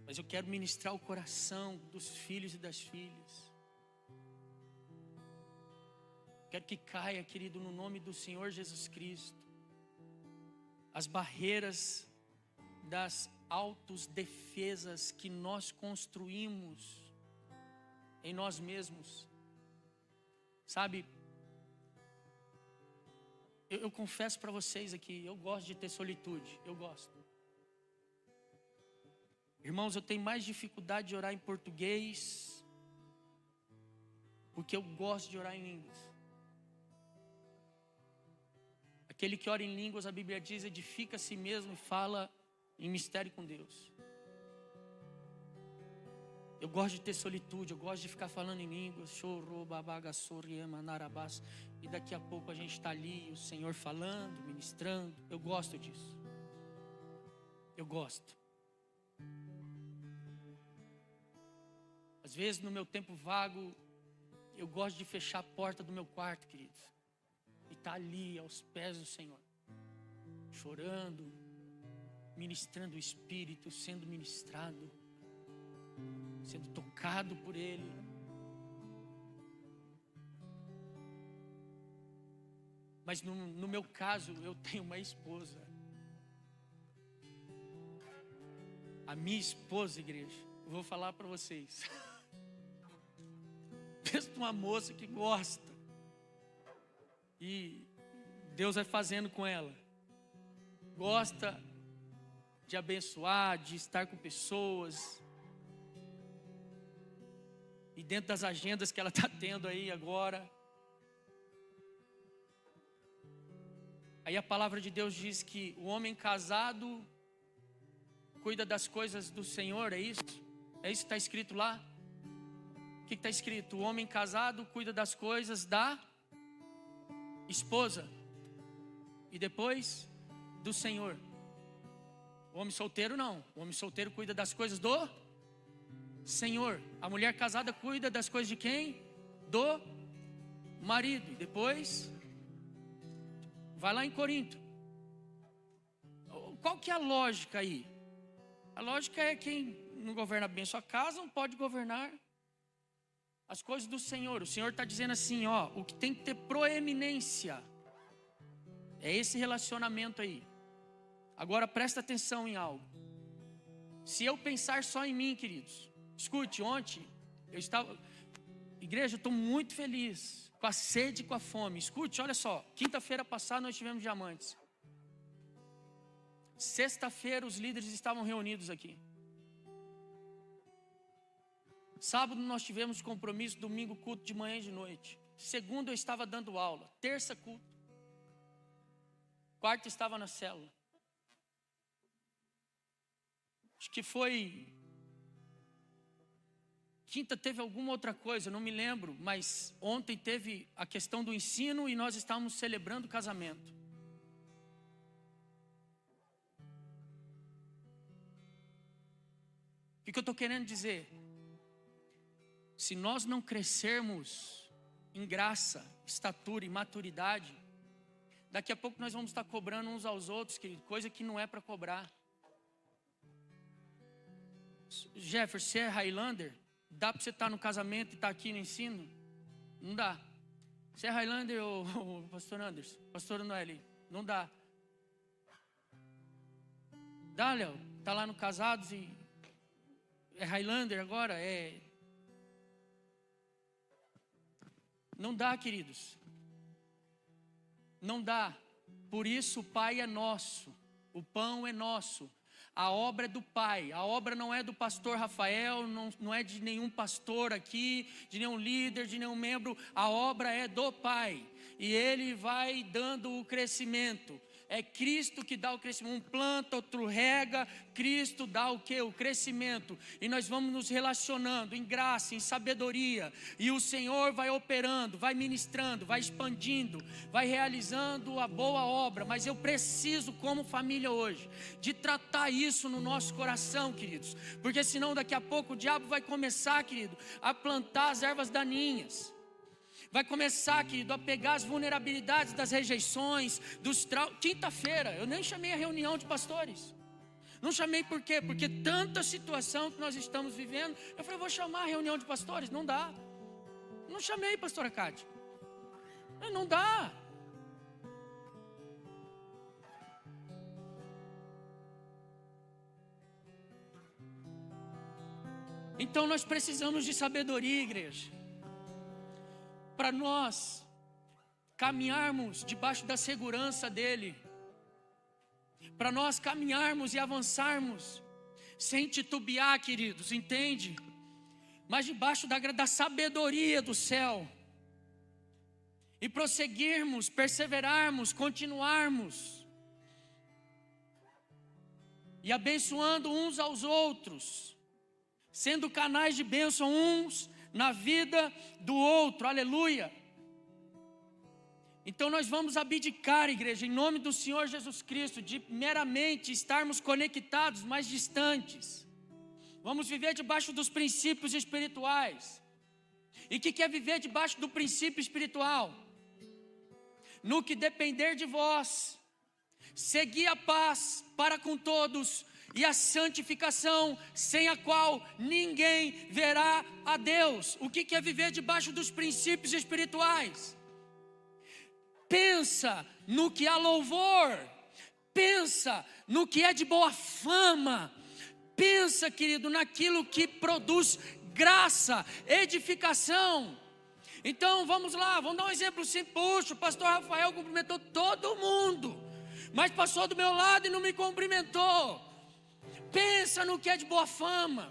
Mas eu quero ministrar o coração dos filhos e das filhas. Quero que caia, querido, no nome do Senhor Jesus Cristo, as barreiras das autodefesas que nós construímos em nós mesmos. Sabe, eu confesso para vocês aqui, eu gosto de ter solitude, eu gosto. Irmãos, eu tenho mais dificuldade de orar em português, porque eu gosto de orar em línguas. Aquele que ora em línguas, a Bíblia diz, edifica a si mesmo e fala em mistério com Deus. Eu gosto de ter solitude, eu gosto de ficar falando em línguas, e daqui a pouco a gente está ali, o Senhor falando, ministrando. Eu gosto disso. Eu gosto. Às vezes no meu tempo vago, eu gosto de fechar a porta do meu quarto, queridos, e estar ali aos pés do Senhor, chorando, ministrando o Espírito, sendo ministrado, sendo tocado por Ele. Mas no meu caso, eu tenho uma esposa. A minha esposa, igreja, eu vou falar para vocês. Pensa numa moça que gosta. E Deus vai fazendo com ela. Gosta de abençoar, de estar com pessoas. E dentro das agendas que ela está tendo aí agora. Aí a palavra de Deus diz que o homem casado cuida das coisas do Senhor, é isso? É isso que está escrito lá? O que está escrito? O homem casado cuida das coisas da esposa. E depois do Senhor. O homem solteiro não. O homem solteiro cuida das coisas do Senhor. A mulher casada cuida das coisas de quem? Do marido. E depois vai lá em Corinto. Qual que é a lógica aí? A lógica é quem não governa bem sua casa não pode governar as coisas do Senhor. O Senhor está dizendo assim, ó, o que tem que ter proeminência é esse relacionamento aí. Agora presta atenção em algo. Se eu pensar só em mim, queridos, escute, ontem eu estava, igreja, eu estou muito feliz com a sede e com a fome. Escute, olha só, quinta-feira passada nós tivemos diamantes. Sexta-feira os líderes estavam reunidos aqui. Sábado nós tivemos compromisso, domingo culto de manhã e de noite. Segunda eu estava dando aula, terça culto. Quarta estava na célula. Acho que foi... Quinta teve alguma outra coisa, não me lembro. Mas ontem teve a questão do ensino e nós estávamos celebrando o casamento. O que eu estou querendo dizer? Se nós não crescermos em graça, estatura e maturidade, daqui a pouco nós vamos estar cobrando uns aos outros, querido, coisa que não é para cobrar. Jefferson, você é Highlander? Dá para você estar no casamento e estar aqui no ensino? Não dá. Você é Highlander ou pastor Anderson? Pastor Noeli? Não dá. Dá, Léo? Está lá no Casados e... É Highlander agora? Não dá, queridos. Não dá. Por isso o Pai é nosso. O pão é nosso. A obra é do Pai. A obra não é do pastor Rafael, não é de nenhum pastor aqui, de nenhum líder, de nenhum membro. A obra é do Pai. E Ele vai dando o crescimento. É Cristo que dá o crescimento. Um planta, outro rega. Cristo dá o quê? O crescimento. E nós vamos nos relacionando em graça, em sabedoria. E o Senhor vai operando, vai ministrando, vai expandindo, vai realizando a boa obra. Mas eu preciso, como família hoje, de tratar isso no nosso coração, queridos. Porque senão daqui a pouco o diabo vai começar, querido, a plantar as ervas daninhas. Vai começar, querido, a pegar as vulnerabilidades das rejeições, dos traumas. Quinta-feira, eu nem chamei a reunião de pastores. Não chamei por quê? Porque tanta situação que nós estamos vivendo. Eu falei, vou chamar a reunião de pastores. Não dá. Não chamei, pastora Cátia. Não dá. Então nós precisamos de sabedoria, igreja. Para nós caminharmos debaixo da segurança dEle, para nós caminharmos e avançarmos sem titubear, queridos, entende? Mas debaixo da sabedoria do céu, e prosseguirmos, perseverarmos, continuarmos, e abençoando uns aos outros, sendo canais de bênção uns na vida do outro, aleluia. Então nós vamos abdicar, igreja, em nome do Senhor Jesus Cristo, de meramente estarmos conectados, mas distantes. Vamos viver debaixo dos princípios espirituais. E o que é viver debaixo do princípio espiritual? No que depender de vós, segui a paz para com todos, e a santificação, sem a qual ninguém verá a Deus. O que é viver debaixo dos princípios espirituais? Pensa no que há louvor, pensa no que é de boa fama, pensa, querido, naquilo que produz graça, edificação. Então vamos lá, vamos dar um exemplo simples. Puxa, o pastor Rafael cumprimentou todo mundo, mas passou do meu lado e não me cumprimentou. Pensa no que é de boa fama.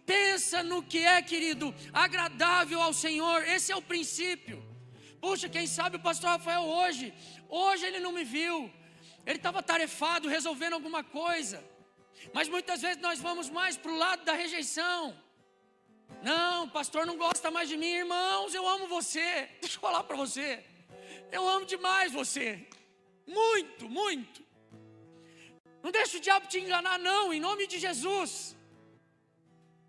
Pensa no que é, querido, agradável ao Senhor. Esse é o princípio. Puxa, quem sabe o pastor Rafael hoje ele não me viu. Ele estava tarefado, resolvendo alguma coisa. Mas muitas vezes nós vamos mais para o lado da rejeição. Não, o pastor não gosta mais de mim. Irmãos, eu amo você. Deixa eu falar para você. Eu amo demais você. Muito, muito. Não deixa o diabo te enganar, não, em nome de Jesus.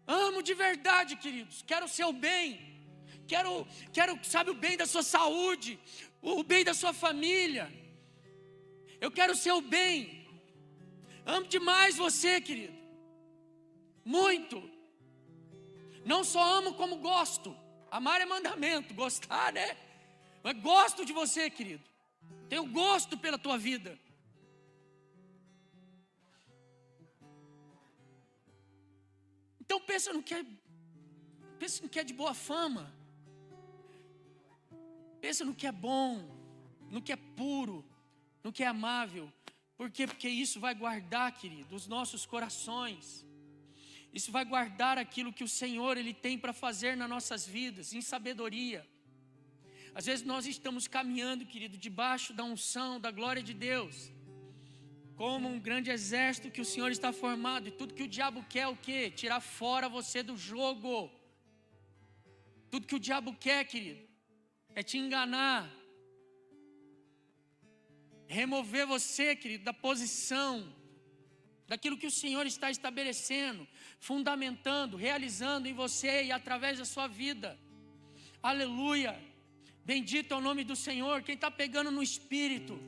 Amo de verdade, queridos. Quero o seu bem. Quero, sabe, o bem da sua saúde, o bem da sua família. Eu quero o seu bem. Amo demais você, querido. Muito. Não só amo como gosto. Amar é mandamento, gostar, né? Mas gosto de você, querido. Tenho gosto pela tua vida. Então pensa no que é de boa fama. Pensa no que é bom, no que é puro, no que é amável. Por quê? Porque isso vai guardar, querido, os nossos corações. Isso vai guardar aquilo que o Senhor Ele tem para fazer nas nossas vidas, em sabedoria. Às vezes nós estamos caminhando, querido, debaixo da unção, da glória de Deus. como um grande exército que o Senhor está formado. E tudo que o diabo quer é o quê? Tirar fora você do jogo. Tudo que o diabo quer, querido, é te enganar. Remover você, querido, da posição, daquilo que o Senhor está estabelecendo, fundamentando, realizando em você e através da sua vida. Aleluia. Bendito é o nome do Senhor. Quem está pegando no Espírito,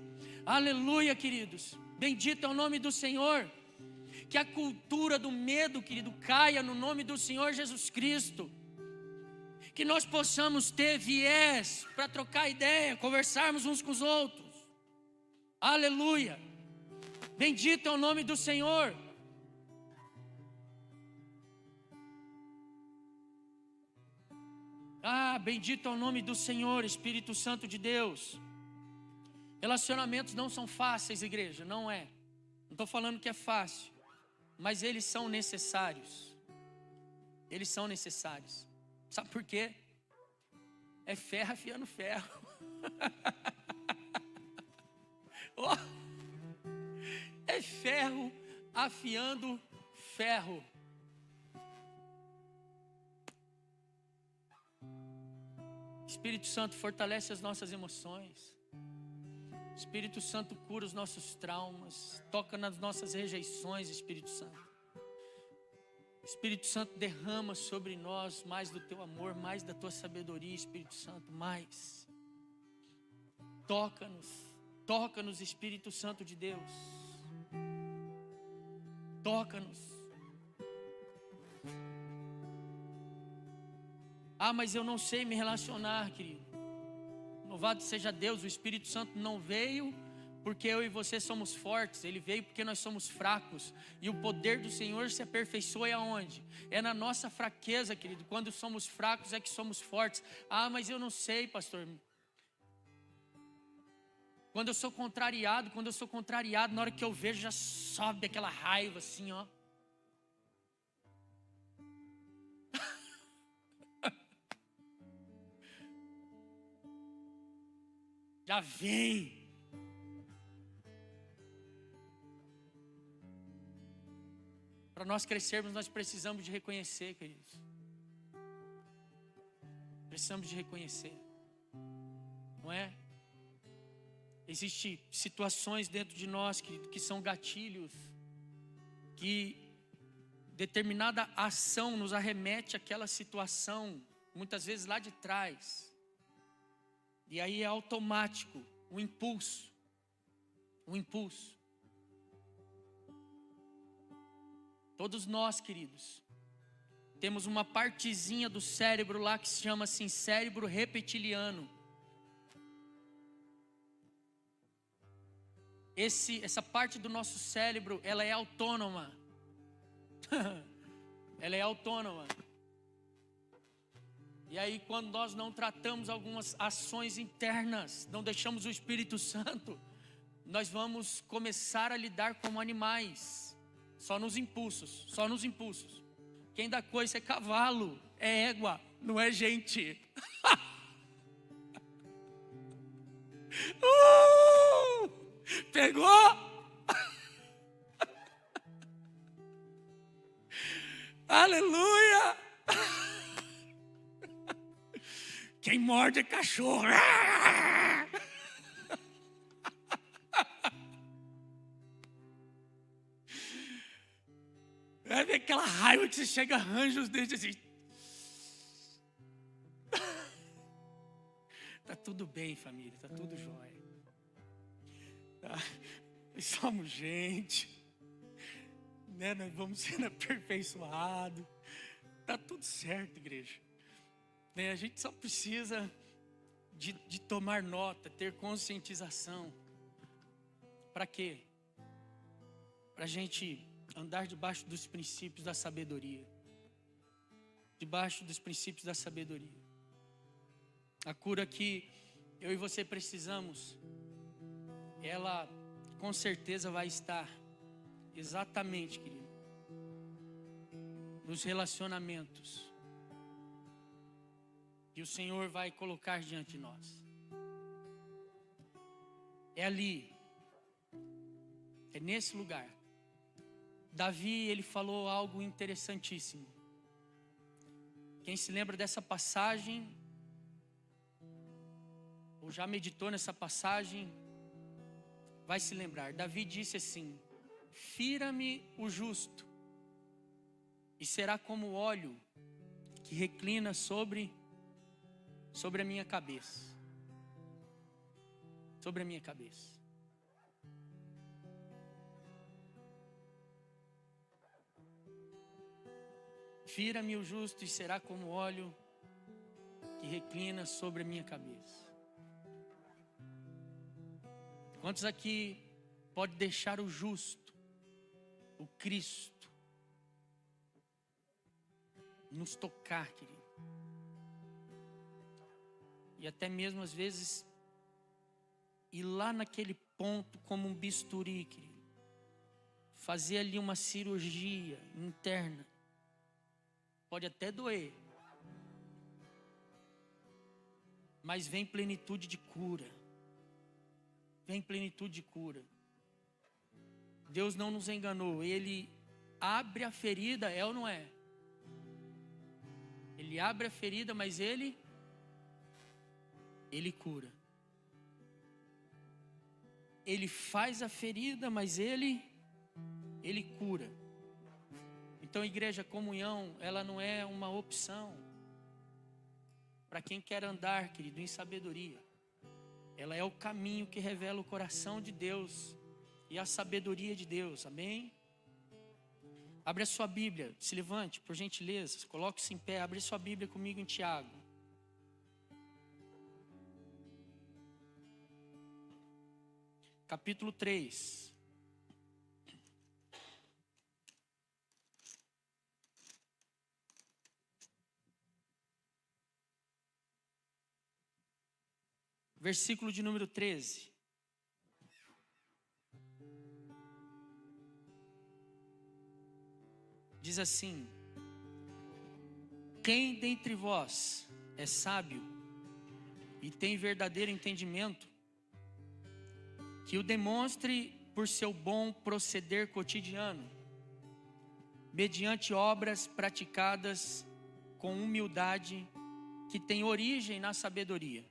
aleluia, queridos. Bendito é o nome do Senhor. Que a cultura do medo, querido, caia no nome do Senhor Jesus Cristo. Que nós possamos ter viés para trocar ideia, conversarmos uns com os outros. Aleluia. Bendito é o nome do Senhor. Bendito é o nome do Senhor, Espírito Santo de Deus. Relacionamentos não são fáceis, igreja, não é. Não estou falando que é fácil, mas eles são necessários. Eles são necessários. Sabe por quê? É ferro afiando ferro. Oh, é ferro afiando ferro. Espírito Santo fortalece as nossas emoções. Espírito Santo cura os nossos traumas. Toca nas nossas rejeições, Espírito Santo. Espírito Santo derrama sobre nós mais do teu amor, mais da tua sabedoria, Espírito Santo, mais. Toca-nos, Espírito Santo de Deus. Toca-nos. Mas eu não sei me relacionar, querido. Louvado seja Deus, o Espírito Santo não veio porque eu e você somos fortes. Ele veio porque nós somos fracos. E o poder do Senhor se aperfeiçoa aonde? É na nossa fraqueza, querido. Quando somos fracos é que somos fortes. Mas eu não sei, pastor. Quando eu sou contrariado, na hora que eu vejo já sobe aquela raiva assim, ó. Já vem. Para nós crescermos, nós precisamos de reconhecer, queridos. Precisamos de reconhecer. Não é? Existem situações dentro de nós, querido, que são gatilhos, que determinada ação nos arremete àquela situação, muitas vezes lá de trás. E aí é automático, um impulso. Todos nós, queridos, temos uma partezinha do cérebro lá que se chama assim, cérebro reptiliano. Essa parte do nosso cérebro, ela é autônoma. Ela é autônoma. E aí quando nós não tratamos algumas ações internas, não deixamos o Espírito Santo, nós vamos começar a lidar como animais, só nos impulsos. Quem dá coisa é cavalo, é égua, não é gente. Pegou? Aleluia! Quem morde é cachorro. É aquela raiva que você chega, arranja os dentes assim. Tá tudo bem, família, tá tudo jóia. Tá? Nós somos gente, né? Nós vamos sendo aperfeiçoados. Tá tudo certo, igreja. A gente só precisa de tomar nota, ter conscientização. Para quê? Para a gente andar debaixo dos princípios da sabedoria. Debaixo dos princípios da sabedoria. A cura que eu e você precisamos, ela com certeza vai estar exatamente, querido, nos relacionamentos que o Senhor vai colocar diante de nós. É ali. É nesse lugar. Davi, ele falou algo interessantíssimo. Quem se lembra dessa passagem, ou já meditou nessa passagem, vai se lembrar. Davi disse assim: fira-me o justo, e será como o óleo que reclina sobre a minha cabeça. Sobre a minha cabeça. Fira-me o justo, e será como o óleo que reclina sobre a minha cabeça. Quantos aqui pode deixar o justo, o Cristo, nos tocar, querido? E até mesmo às vezes ir lá naquele ponto como um bisturi, querido, fazer ali uma cirurgia interna. Pode até doer, mas vem plenitude de cura. Vem plenitude de cura. Deus não nos enganou. Ele abre a ferida, é ou não é? Ele abre a ferida, mas Ele cura. Ele faz a ferida, mas Ele cura. Então, igreja, comunhão, ela não é uma opção para quem quer andar, querido, em sabedoria. Ela é o caminho que revela o coração de Deus e a sabedoria de Deus, amém? Abre a sua Bíblia, se levante, por gentileza, coloque-se em pé, abre sua Bíblia comigo em Tiago. Capítulo 3. Versículo de número 13. Diz assim: quem dentre vós é sábio e tem verdadeiro entendimento, que o demonstre por seu bom proceder cotidiano, mediante obras praticadas com humildade, que tem origem na sabedoria.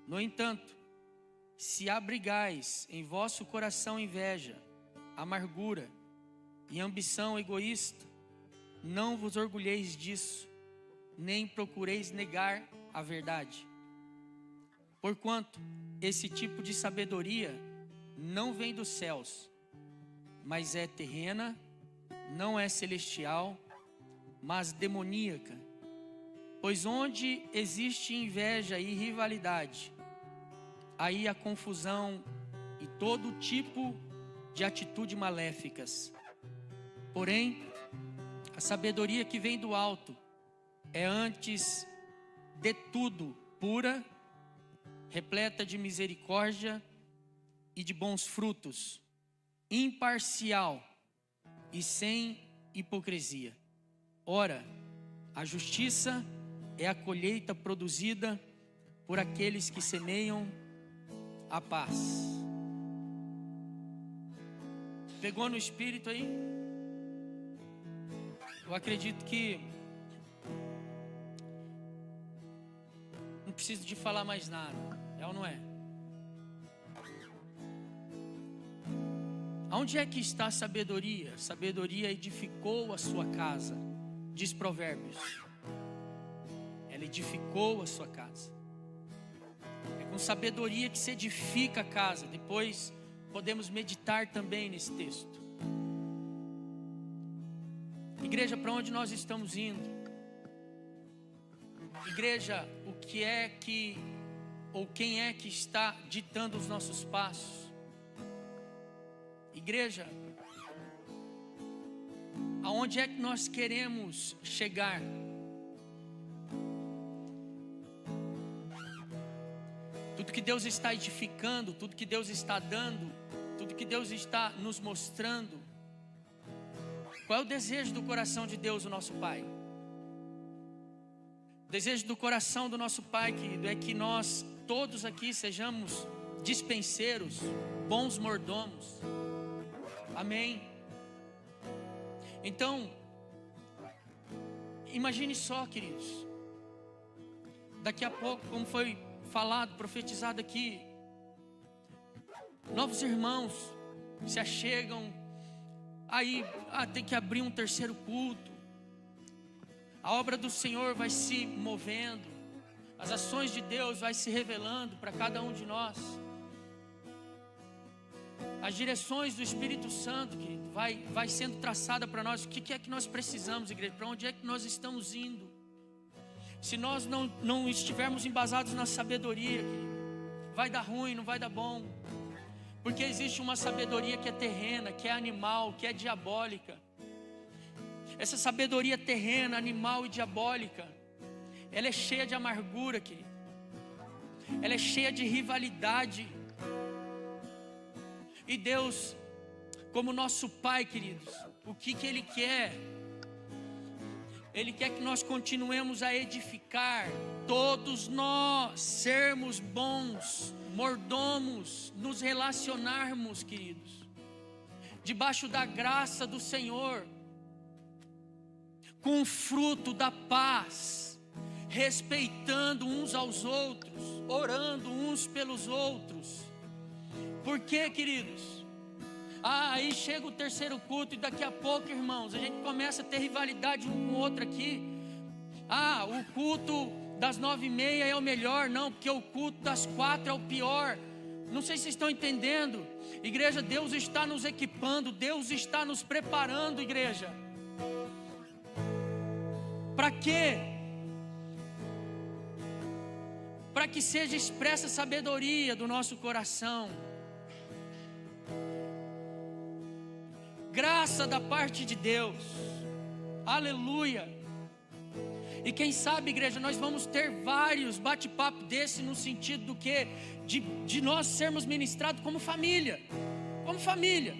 No entanto, se abrigais em vosso coração inveja, amargura e ambição egoísta, não vos orgulheis disso, nem procureis negar a verdade. Porquanto esse tipo de sabedoria não vem dos céus, mas é terrena, não é celestial, mas demoníaca. Pois onde existe inveja e rivalidade, aí há confusão e todo tipo de atitude maléficas. Porém, a sabedoria que vem do alto é antes de tudo pura, repleta de misericórdia e de bons frutos, imparcial e sem hipocrisia. Ora, a justiça é a colheita produzida por aqueles que semeiam a paz. Pegou no espírito aí? Eu acredito que não preciso de falar mais nada, é ou não é? Aonde é que está a sabedoria? Sabedoria edificou a sua casa, diz Provérbios. Ela edificou a sua casa. É com sabedoria que se edifica a casa. Depois podemos meditar também nesse texto. Igreja, para onde nós estamos indo? Igreja, o que é que, ou quem é que está ditando os nossos passos? Igreja, aonde é que nós queremos chegar? Tudo que Deus está edificando, tudo que Deus está dando, tudo que Deus está nos mostrando. Qual é o desejo do coração de Deus, o nosso Pai? O desejo do coração do nosso Pai, querido, é que nós todos aqui sejamos dispenseiros, bons mordomos. Amém? Então, imagine só, queridos, daqui a pouco, como foi falado, profetizado aqui, novos irmãos se achegam, aí tem que abrir um terceiro culto, a obra do Senhor vai se movendo, as ações de Deus vai se revelando para cada um de nós, as direções do Espírito Santo, querido, vai sendo traçada para nós. O que é que nós precisamos, igreja? Para onde é que nós estamos indo? Se nós não estivermos embasados na sabedoria, querido, vai dar ruim, não vai dar bom. Porque existe uma sabedoria que é terrena, que é animal, que é diabólica. Essa sabedoria terrena, animal e diabólica, ela é cheia de amargura, querido. Ela é cheia de rivalidade. E Deus, como nosso Pai, queridos, o que Ele quer? Ele quer que nós continuemos a edificar, todos nós sermos bons mordomos, nos relacionarmos, queridos, debaixo da graça do Senhor, com o fruto da paz, respeitando uns aos outros, orando uns pelos outros. Por quê, queridos? Aí chega o terceiro culto e daqui a pouco, irmãos, a gente começa a ter rivalidade um com o outro aqui. O culto das 9h30 é o melhor. Não, porque o culto das 4 é o pior. Não sei se vocês estão entendendo. Igreja, Deus está nos equipando, Deus está nos preparando, igreja. Para quê? Para que seja expressa a sabedoria do nosso coração, graça da parte de Deus, aleluia. E quem sabe, igreja, nós vamos ter vários bate-papo desse, no sentido do que? De nós sermos ministrados como família. Como família.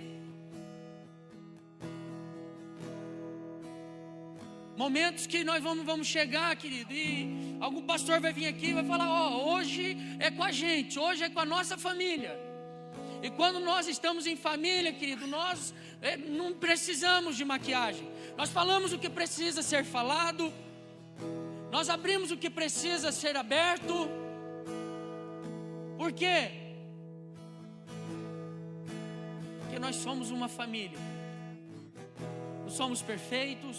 Momentos que nós vamos chegar, querido, e algum pastor vai vir aqui e vai falar: hoje é com a gente, hoje é com a nossa família. E quando nós estamos em família, querido, nós não precisamos de maquiagem. Nós falamos o que precisa ser falado. Nós abrimos o que precisa ser aberto. Por quê? Porque nós somos uma família. Não somos perfeitos.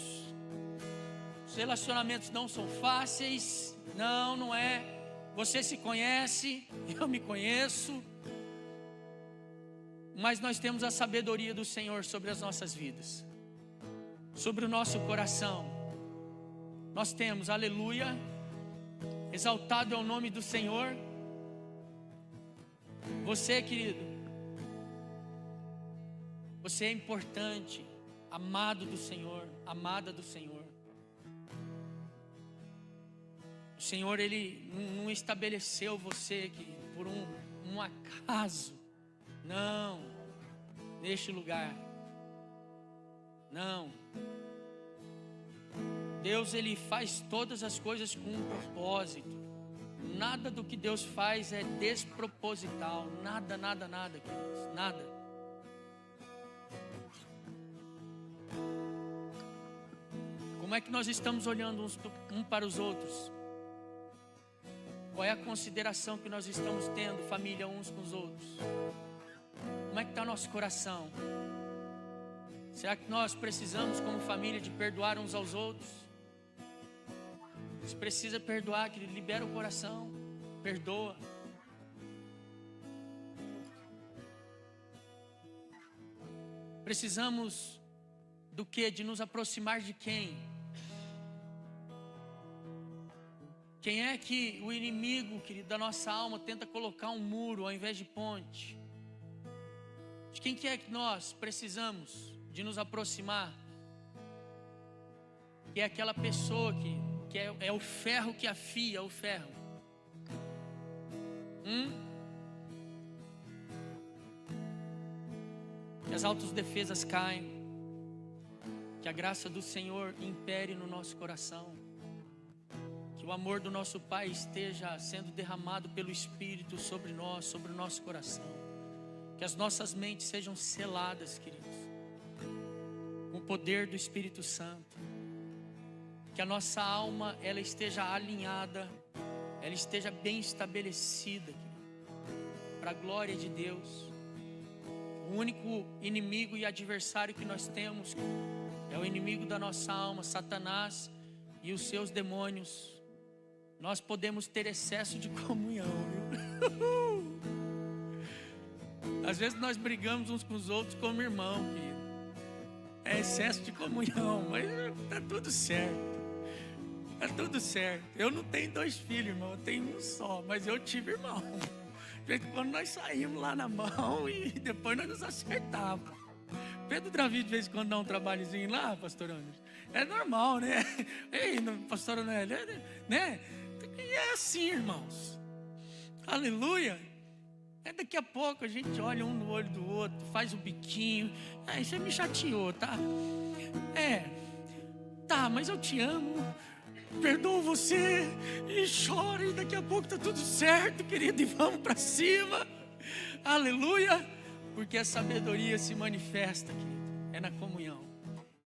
Os relacionamentos não são fáceis. Não é. Você se conhece, eu me conheço. Mas nós temos a sabedoria do Senhor sobre as nossas vidas, sobre o nosso coração. Nós temos, aleluia, exaltado é o nome do Senhor. Você, querido, você é importante, amado do Senhor, amada do Senhor. O Senhor, Ele não estabeleceu você, querido, por um acaso. Não, neste lugar, não. Deus, Ele faz todas as coisas com um propósito. Nada do que Deus faz é desproposital. Nada, queridos, nada. Como é que nós estamos olhando uns para os outros? Qual é a consideração que nós estamos tendo, família, uns com os outros? Como é que está nosso coração? Será que nós precisamos, como família, de perdoar uns aos outros? Se precisa perdoar, querido, libera o coração, perdoa. Precisamos do quê? De nos aproximar de quem? Quem é que o inimigo, querido, da nossa alma tenta colocar um muro ao invés de ponte? De quem que é que nós precisamos de nos aproximar? Que é aquela pessoa que é o ferro que afia o ferro. Que as autodefesas caem. Que a graça do Senhor impere no nosso coração. Que o amor do nosso Pai esteja sendo derramado pelo Espírito sobre nós, sobre o nosso coração. Que as nossas mentes sejam seladas, queridos. poder do Espírito Santo. Que a nossa alma, ela esteja alinhada, ela esteja bem estabelecida, para a glória de Deus. O único inimigo e adversário que nós temos é o inimigo da nossa alma, Satanás e os seus demônios. Nós podemos ter excesso de comunhão, viu? Às vezes nós brigamos uns com os outros como irmão, querido. É excesso de comunhão, mas tá tudo certo. Tá tudo certo. Eu não tenho 2 filhos, irmão, eu tenho um só, mas eu tive irmão. De vez em quando nós saímos lá na mão e depois nós nos acertávamos. Pedro Davi de vez em quando dá um trabalhozinho lá, pastor Anderson. É normal, né? Ei, pastor Anélia, né? E é assim, irmãos. Aleluia. Daqui a pouco a gente olha um no olho do outro, faz o biquinho. Você me chateou, tá? Tá, mas eu te amo. Perdoo você. E chora, e daqui a pouco tá tudo certo, querido. E vamos para cima. Aleluia. Porque a sabedoria se manifesta, querido, é na comunhão.